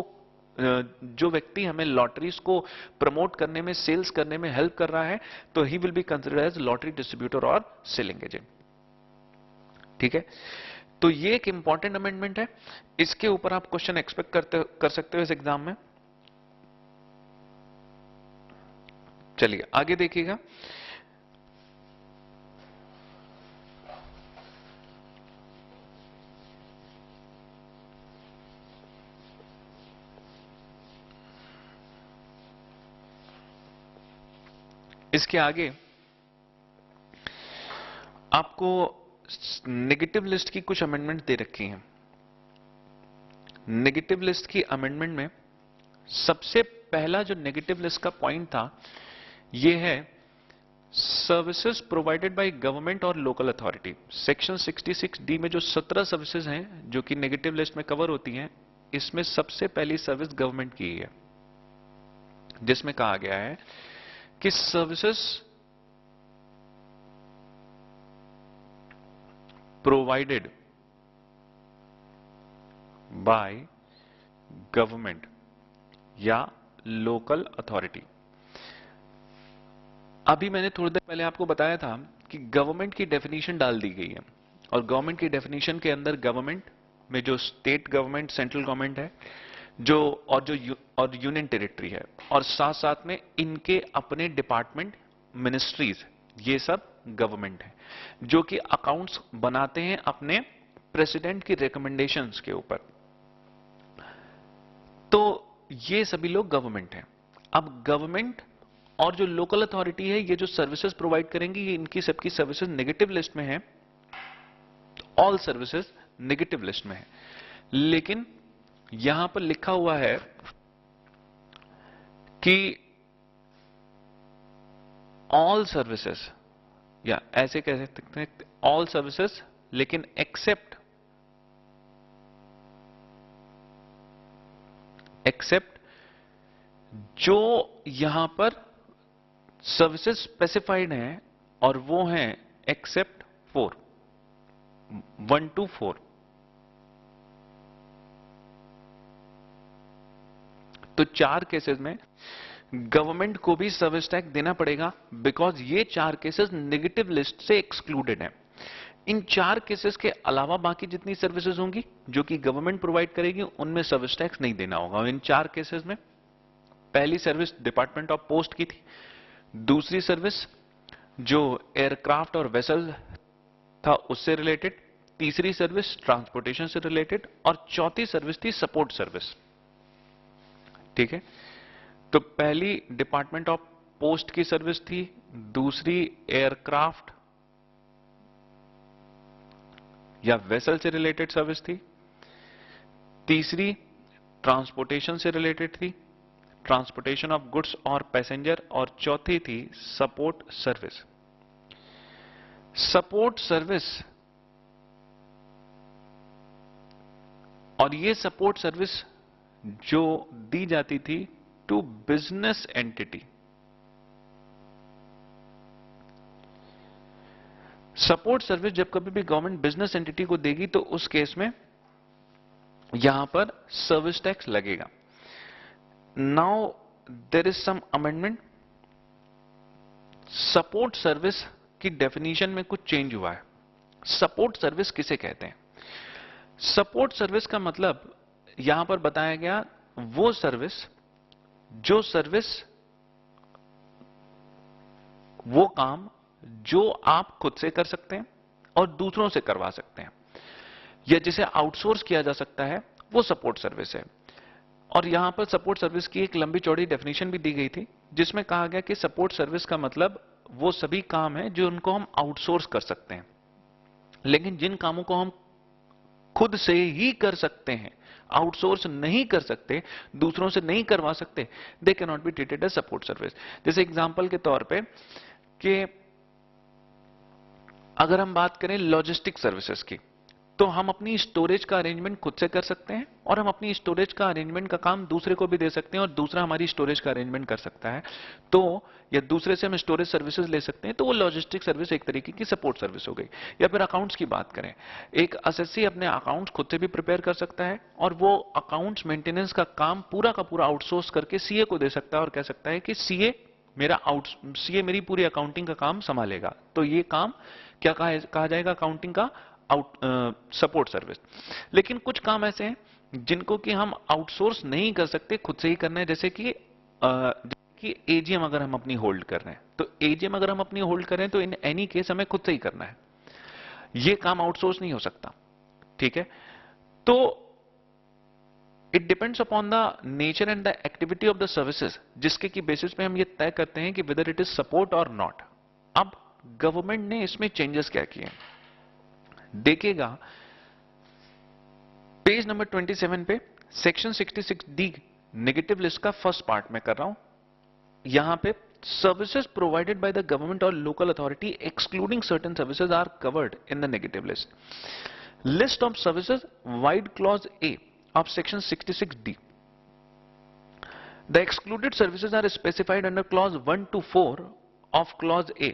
जो व्यक्ति हमें lotteries को promote करने में, sales करने में हेल्प कर रहा है, तो he will be considered as lottery distributor और सेलिंग एजेंट। ठीक है, तो ये एक इंपॉर्टेंट अमेंडमेंट है, इसके ऊपर आप क्वेश्चन एक्सपेक्ट कर सकते हो इस एग्जाम में। चलिए आगे देखिएगा। इसके आगे आपको नेगेटिव लिस्ट की कुछ अमेंडमेंट दे रखी हैं। नेगेटिव लिस्ट की अमेंडमेंट में सबसे पहला जो नेगेटिव लिस्ट का पॉइंट था ये है सर्विसेज प्रोवाइडेड बाय गवर्नमेंट और लोकल अथॉरिटी। सेक्शन 66D में जो 17 सर्विसेज हैं जो कि नेगेटिव लिस्ट में कवर होती हैं, इसमें सबसे पहली सर्विस गवर्नमेंट की है, जिसमें कहा गया है कि सर्विसेज प्रोवाइडेड बाय गवर्नमेंट या लोकल अथॉरिटी। अभी मैंने थोड़ी देर पहले आपको बताया था कि गवर्नमेंट की डेफिनेशन डाल दी गई है, और गवर्नमेंट की डेफिनेशन के अंदर गवर्नमेंट में जो स्टेट गवर्नमेंट, सेंट्रल गवर्नमेंट है, और यूनियन टेरिटरी है, और साथ साथ में इनके अपने डिपार्टमेंट, मिनिस्ट्रीज, ये सब गवर्नमेंट है, जो कि अकाउंट्स बनाते हैं अपने प्रेसिडेंट की रिकमेंडेशंस के ऊपर। तो ये सभी लोग गवर्नमेंट हैं। अब गवर्नमेंट और जो लोकल अथॉरिटी है, ये जो सर्विसेज प्रोवाइड करेंगी, ये इनकी सबकी सर्विसेज नेगेटिव लिस्ट में है, ऑल सर्विसेज नेगेटिव लिस्ट में है। लेकिन यहां पर लिखा हुआ है कि ऑल सर्विसेज, या ऐसे कह सकते हैं ऑल सर्विसेज, लेकिन एक्सेप्ट जो यहां पर सर्विसेज स्पेसिफाइड हैं, और वो हैं एक्सेप्ट 4, 1 to 4। तो 4 केसेस में गवर्नमेंट को भी सर्विस टैक्स देना पड़ेगा, बिकॉज ये 4 केसेस नेगेटिव लिस्ट से एक्सक्लूडेड हैं। इन 4 केसेस के अलावा बाकी जितनी सर्विसेज होंगी जो कि गवर्नमेंट प्रोवाइड करेगी, उनमें सर्विस टैक्स नहीं देना होगा। इन 4 केसेस में पहली सर्विस डिपार्टमेंट ऑफ पोस्ट की थी, दूसरी सर्विस जो एयरक्राफ्ट और वेसल था उससे रिलेटेड, तीसरी सर्विस ट्रांसपोर्टेशन से रिलेटेड, और चौथी सर्विस थी सपोर्ट सर्विस। ठीक है, तो पहली डिपार्टमेंट ऑफ पोस्ट की सर्विस थी, दूसरी एयरक्राफ्ट या वेसल से रिलेटेड सर्विस थी, तीसरी ट्रांसपोर्टेशन से रिलेटेड थी, ट्रांसपोर्टेशन ऑफ गुड्स और पैसेंजर, और चौथी थी सपोर्ट सर्विस। सपोर्ट सर्विस, और ये सपोर्ट सर्विस जो दी जाती थी to business entity. Support service जब कभी भी गवर्नमेंट बिजनेस एंटिटी को देगी तो उस केस में यहां पर सर्विस टैक्स लगेगा। Now there is some amendment. Support service की डेफिनेशन में कुछ चेंज हुआ है। सपोर्ट सर्विस किसे कहते हैं? सपोर्ट सर्विस का मतलब यहां पर बताया गया वो सर्विस, जो सर्विस, वो काम जो आप खुद से कर सकते हैं और दूसरों से करवा सकते हैं, या जिसे आउटसोर्स किया जा सकता है, वो सपोर्ट सर्विस है। और यहां पर सपोर्ट सर्विस की एक लंबी चौड़ी डेफिनेशन भी दी गई थी, जिसमें कहा गया कि सपोर्ट सर्विस का मतलब वो सभी काम है जो उनको हम आउटसोर्स कर सकते हैं, लेकिन जिन कामों को हम खुद से ही कर सकते हैं, आउटसोर्स नहीं कर सकते, दूसरों से नहीं करवा सकते, they can not be treated as support service. जैसे एग्जांपल के तौर पे कि अगर हम बात करें लॉजिस्टिक सर्विसेज की, तो हम अपनी स्टोरेज का अरेंजमेंट खुद से कर सकते हैं, और हम अपनी स्टोरेज का अरेंजमेंट का काम दूसरे को भी दे सकते हैं, और दूसरा हमारी स्टोरेज का अरेंजमेंट कर सकता है, तो या दूसरे से हम स्टोरेज सर्विसेज ले सकते हैं, तो वो लॉजिस्टिक सर्विस एक तरीके की सपोर्ट सर्विस हो गई। या फिर अकाउंट्स की बात करें, एक एसएससी अपने अकाउंट्स खुद से भी प्रिपेयर कर सकता है, और वो अकाउंट्स मेंटेनेंस का काम पूरा का पूरा आउटसोर्स करके सीए को दे सकता है, और कह सकता है कि सीए मेरी पूरी अकाउंटिंग का काम संभालेगा। तो ये काम क्या कहा जाएगा? अकाउंटिंग का सपोर्ट सर्विस। लेकिन कुछ काम ऐसे हैं जिनको कि हम आउटसोर्स नहीं कर सकते, खुद से ही करना है। जैसे कि एजीएम अगर हम अपनी होल्ड कर रहे हैं, तो एजीएम अगर हम अपनी होल्ड कर रहे हैं तो इन एनी केस हमें खुद से ही करना है, ये काम आउटसोर्स नहीं हो सकता। ठीक है, तो it depends upon the nature and the activity of the services, जिसके की बेसिस पे हम ये तय करते हैं कि वेदर इट इज सपोर्ट और नॉट। अब गवर्नमेंट ने इसमें चेंजेस क्या किए देखिएगा, पेज नंबर 27 पे सेक्शन 66D नेगेटिव लिस्ट का फर्स्ट पार्ट में कर रहा हूं। यहां पे services provided by the government और local authority excluding certain services are covered in the negative list. List of services vide clause A of section 66D. The excluded services are specified under clause 1 to 4 of clause A.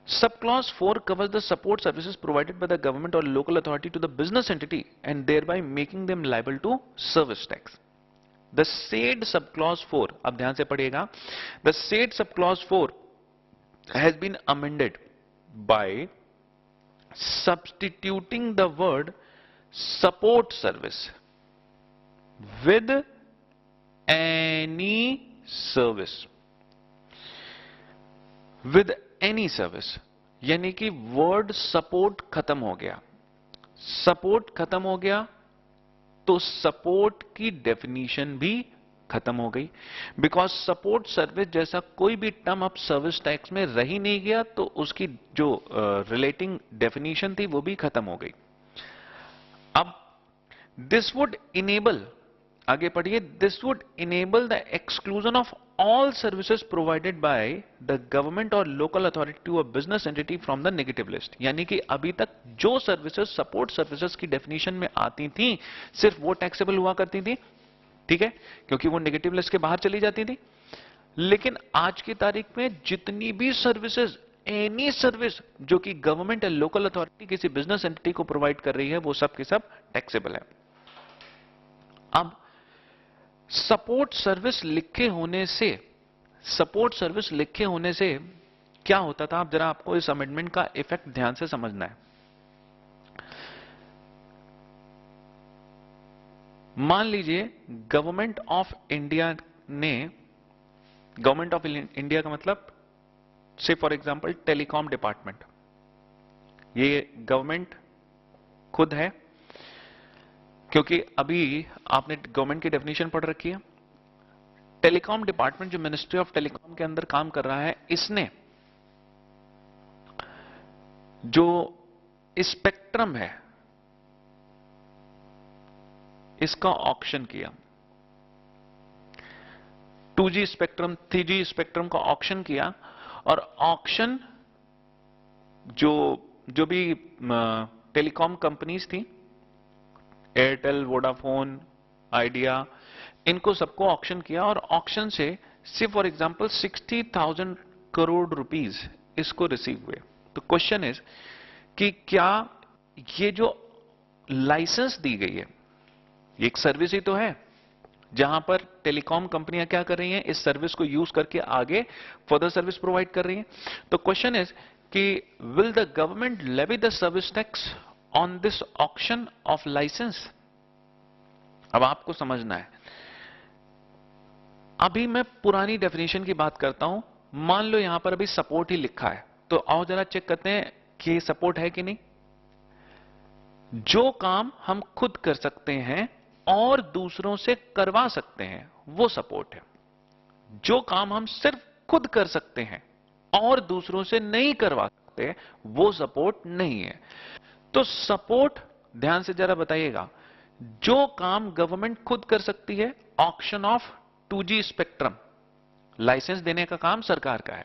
Subclause 4 covers the support services provided by the government or local authority to the business entity and thereby making them liable to service tax. The said subclause 4, अब ध्यान से पढ़िएगा, the said subclause 4 has been amended by substituting the word support service with any service, with any service, यानी कि word support खत्म हो गया। Support खत्म हो गया तो सपोर्ट की डेफिनेशन भी खत्म हो गई, बिकॉज सपोर्ट सर्विस जैसा कोई भी टर्म अब सर्विस टैक्स में रह ही नहीं गया, तो उसकी जो रिलेटिंग डेफिनेशन थी वो भी खत्म हो गई। अब दिस वुड इनेबल, आगे पढ़िए, this would enable the exclusion of all services provided by the government और local authority to a business entity from the negative list. यानी कि अभी तक जो सर्विसेज सपोर्ट सर्विसेज की डेफिनेशन में आती थी सिर्फ वो टैक्सेबल हुआ करती थी, ठीक है, क्योंकि वो नेगेटिव लिस्ट के बाहर चली जाती थी। लेकिन आज की तारीख में जितनी भी सर्विसेज, एनी सर्विस जो कि गवर्नमेंट या लोकल अथॉरिटी किसी बिजनेस एंटिटी को प्रोवाइड कर रही है, वो सब के सब टैक्सेबल है। अब सपोर्ट सर्विस लिखे होने से क्या होता था, अब जरा आपको इस अमेंडमेंट का इफेक्ट ध्यान से समझना है। मान लीजिए गवर्नमेंट ऑफ इंडिया का मतलब से फॉर एग्जांपल टेलीकॉम डिपार्टमेंट, ये गवर्नमेंट खुद है, क्योंकि अभी आपने गवर्नमेंट की डेफिनेशन पढ़ रखी है। टेलीकॉम डिपार्टमेंट जो मिनिस्ट्री ऑफ टेलीकॉम के अंदर काम कर रहा है, इसने जो स्पेक्ट्रम है इसका ऑक्शन किया। 2G स्पेक्ट्रम 3G स्पेक्ट्रम का ऑक्शन किया, और ऑक्शन जो जो भी टेलीकॉम कंपनीज थी, एयरटेल, वोडाफोन, आइडिया, इनको सबको ऑक्शन किया, और ऑक्शन से फॉर एग्जांपल 60,000 करोड़ रुपीस इसको रिसीव हुए। तो क्वेश्चन इज कि क्या ये जो लाइसेंस दी गई है, ये एक सर्विस ही तो है, जहां पर टेलीकॉम कंपनियां क्या कर रही हैं, इस सर्विस को यूज करके आगे फर्दर सर्विस प्रोवाइड कर रही हैं। तो क्वेश्चन इज कि will the government levy the service tax on this auction of licence. अब आपको समझना है, अभी मैं पुरानी डेफिनेशन की बात करता हूं। मान लो यहां पर अभी सपोर्ट ही लिखा है, तो आओ जरा चेक करते हैं कि सपोर्ट है कि नहीं। जो काम हम खुद कर सकते हैं और दूसरों से करवा सकते हैं, वो सपोर्ट है। जो काम हम सिर्फ खुद कर सकते हैं और दूसरों से नहीं करवा सकते, वो सपोर्ट नहीं है। तो सपोर्ट, ध्यान से जरा बताइएगा, जो काम गवर्नमेंट खुद कर सकती है, auction of 2G spectrum, licence देने का काम सरकार का है।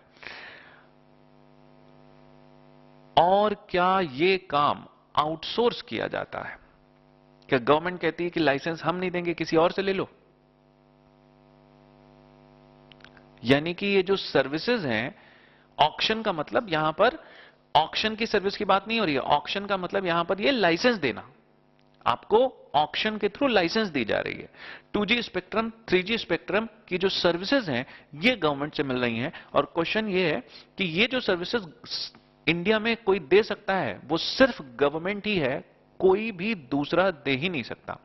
और क्या ये काम आउटसोर्स किया जाता है? क्या गवर्नमेंट कहती है कि लाइसेंस हम नहीं देंगे, किसी और से ले लो? यानी कि ये जो सर्विसेज हैं, ऑक्शन का मतलब यहां पर ऑक्शन की सर्विस की बात नहीं हो रही है। ऑक्शन का मतलब यहां पर ये लाइसेंस देना, आपको ऑक्शन के थ्रू लाइसेंस दी जा रही है। 2G स्पेक्ट्रम, 3G स्पेक्ट्रम की जो सर्विसेज हैं, ये गवर्नमेंट से मिल रही हैं। और क्वेश्चन ये है कि ये जो सर्विसेज इंडिया में कोई दे सकता है, वो सिर्फ गवर्नमेंट ही है, कोई भी दूसरा दे ही नहीं सकता।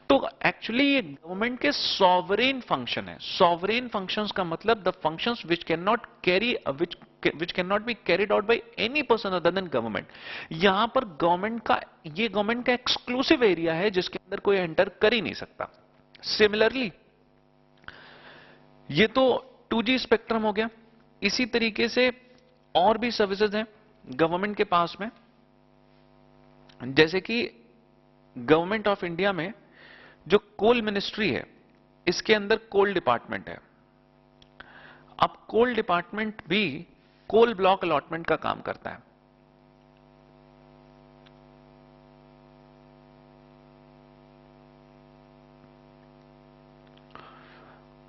तो एक्चुअली ये गवर्नमेंट के सॉवरेन फंक्शन है। सॉवरेन फंक्शंस का मतलब the functions which can not carry which cannot be carried out by any person other than government। यहां पर गवर्नमेंट का, ये गवर्नमेंट का एक्सक्लूसिव एरिया है जिसके अंदर कोई एंटर कर ही नहीं सकता। सिमिलरली ये तो 2G स्पेक्ट्रम हो गया। इसी तरीके से और भी सर्विसेज हैं गवर्नमेंट के पास में, जैसे कि गवर्नमेंट ऑफ इंडिया में जो कोल मिनिस्ट्री है, इसके अंदर कोल डिपार्टमेंट है। अब कोल डिपार्टमेंट भी कोल ब्लॉक अलॉटमेंट का काम करता है।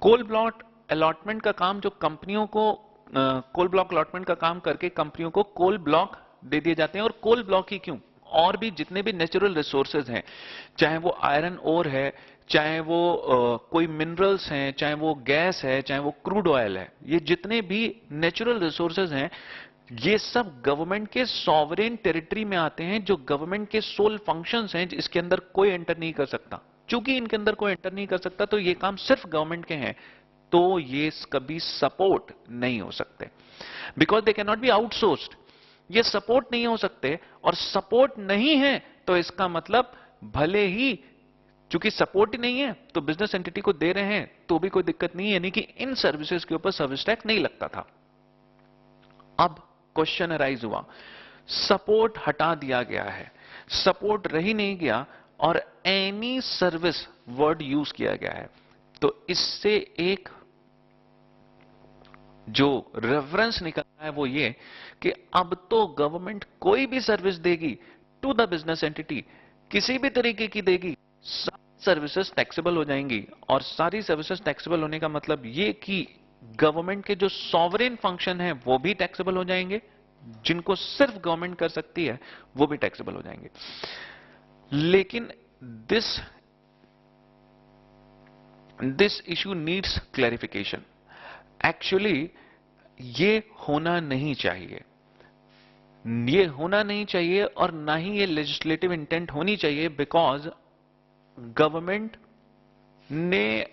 कोल ब्लॉक अलॉटमेंट का काम जो कंपनियों को, कोल ब्लॉक अलॉटमेंट का काम करके कंपनियों को कोल ब्लॉक दे दिए जाते हैं। और कोल ब्लॉक ही क्यों, और भी जितने भी नेचुरल रिसोर्सेज हैं, चाहे वो आयरन ओर है, चाहे वो कोई मिनरल्स हैं, चाहे वो गैस है, चाहे वो क्रूड ऑयल है, ये जितने भी नेचुरल रिसोर्सेज हैं, ये सब गवर्नमेंट के सॉवरेन टेरिटरी में आते हैं, जो गवर्नमेंट के सोल फंक्शंस हैं, इसके अंदर कोई एंटर नहीं कर सकता। चूंकि इनके अंदर कोई एंटर नहीं कर सकता, तो ये काम सिर्फ गवर्नमेंट के हैं, तो ये कभी सपोर्ट नहीं हो सकते, because they can not B outsourced. ये सपोर्ट नहीं हो सकते, और सपोर्ट नहीं है तो इसका मतलब भले ही, चूंकि सपोर्ट ही नहीं है, तो बिजनेस एंटिटी को दे रहे हैं तो भी कोई दिक्कत नहीं है, यानी कि इन सर्विसेज के ऊपर सर्विस टैक्स नहीं लगता था। अब क्वेश्चन अराइज हुआ, सपोर्ट हटा दिया गया है, सपोर्ट रही नहीं गया, और एनी सर्विस वर्ड यूज किया गया है। तो इससे एक जो रेफरेंस निकलता है वो ये कि अब तो गवर्नमेंट कोई भी सर्विस देगी टू द बिजनेस एंटिटी, किसी भी तरीके की देगी, सारी सर्विसेज टैक्सेबल हो जाएंगी। और सारी सर्विसेज टैक्सेबल होने का मतलब ये कि गवर्नमेंट के जो सॉवरेन फंक्शन है वो भी टैक्सेबल हो जाएंगे, जिनको सिर्फ गवर्नमेंट कर सकती है वो भी टैक्सेबल हो जाएंगे। लेकिन this issue needs clarification. Actually ये होना नहीं चाहिए, ये होना नहीं चाहिए, और ना ही ये लेजिस्लेटिव इंटेंट होनी चाहिए, बिकॉज गवर्नमेंट ने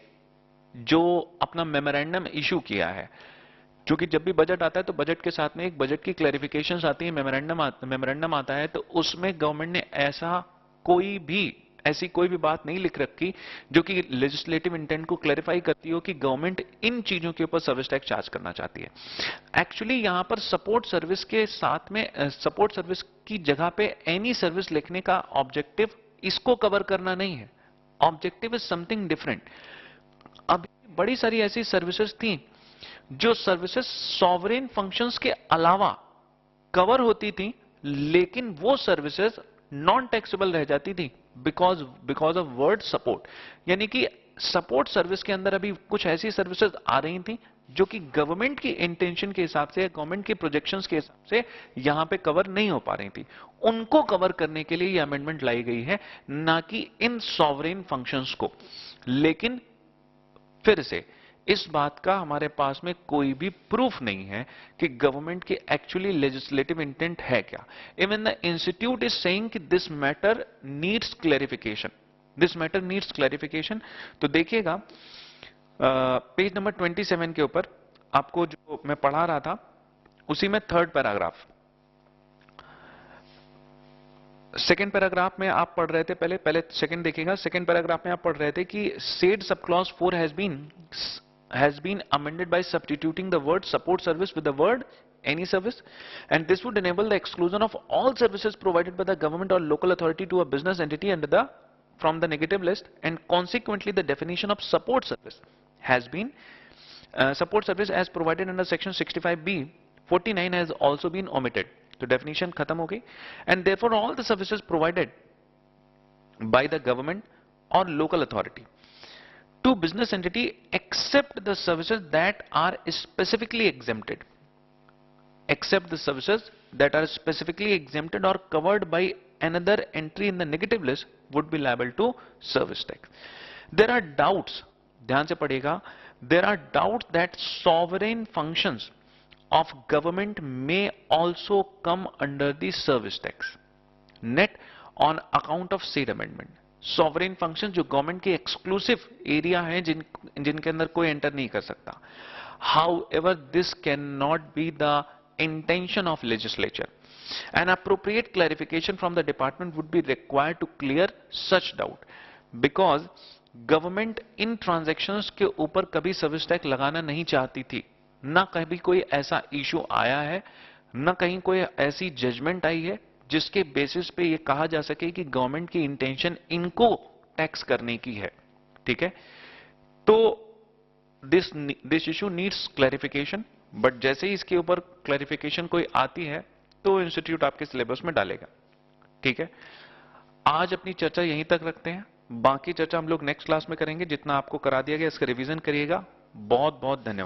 जो अपना मेमोरेंडम इशू किया है, क्योंकि जब भी बजट आता है तो बजट के साथ में एक बजट की क्लैरिफिकेशंस आती है, मेमोरेंडम आता है, तो उसमें गवर्नमेंट ने ऐसी कोई भी बात नहीं लिख रखी जो कि लेजिस्लेटिव इंटेंट को क्लैरिफाई करती हो कि गवर्नमेंट इन चीजों के ऊपर सर्विस टैक्स चार्ज करना चाहती है। एक्चुअली यहां पर सपोर्ट सर्विस के साथ में, सपोर्ट सर्विस की जगह पे एनी सर्विस लिखने का ऑब्जेक्टिव इसको कवर करना नहीं है। Objective is something different. अब बड़ी सारी ऐसी सर्विसेज थी जो सर्विसेज सॉवरेन फंक्शंस के अलावा कवर होती थी, लेकिन वो सर्विसेज नॉन टैक्सेबल रह जाती थी बिकॉज ऑफ वर्ड सपोर्ट। यानी कि सपोर्ट सर्विस के अंदर अभी कुछ ऐसी सर्विसेज आ रही थी जो कि गवर्नमेंट की इंटेंशन के हिसाब से, गवर्नमेंट की प्रोजेक्शंस के हिसाब से यहां पे कवर नहीं हो पा रही थी। उनको कवर करने के लिए ये अमेंडमेंट लाई गई है, ना कि इन सॉवरेन फंक्शंस को। लेकिन फिर से इस बात का हमारे पास में कोई भी प्रूफ नहीं है कि गवर्नमेंट की एक्चुअली लेजिस्लेटिव इंटेंट है क्या। Even the institute is saying कि this matter needs clarification, this matter needs clarification. तो देखिएगा पेज नंबर 27 के ऊपर आपको जो मैं पढ़ा रहा था उसी में थर्ड पैराग्राफ, सेकेंड पैराग्राफ में आप पढ़ रहे थे, पहले सेकेंड देखिएगा। सेकेंड पैराग्राफ में आप पढ़ रहे थे कि said sub clause 4 has been amended by substituting the word support service with the word any service, and this would enable the exclusion of all services provided by the government or local authority to a business entity under the from the negative list, and consequently the definition of support service has been support service as provided under section 65b 49 has also been omitted. तो definition खत्म हो गई, and therefore all the services provided by the government or local authority to business entity except the services that are specifically exempted, except the services that are specifically exempted or covered by another entry in the negative list would be liable to service tax. There are doubts, ध्यान से पढ़िएगा, there are doubts that sovereign functions of government may also come under the service tax net on account of said amendment. Sovereign function जो government के exclusive area हैं जिनके अंदर कोई enter नहीं कर सकता। However this can not be the intention of legislature. An appropriate clarification from the department would be required to clear such doubt, because government in transactions के ऊपर कभी सर्विस टैक्स लगाना नहीं चाहती थी, ना कभी कोई ऐसा इशू आया है, ना कहीं कोई ऐसी जजमेंट आई है जिसके बेसिस पे ये कहा जा सके कि गवर्नमेंट की इंटेंशन इनको टैक्स करने की है। ठीक है, तो this issue needs clarification, but जैसे ही इसके ऊपर क्लैरिफिकेशन कोई आती है तो इंस्टीट्यूट आपके सिलेबस में डालेगा। ठीक है, आज अपनी चर्चा यहीं तक रखते हैं, बाकी चर्चा हम लोग नेक्स्ट क्लास में करेंगे। जितना आपको करा दिया गया इसका रिवीजन करिएगा। बहुत बहुत धन्यवाद।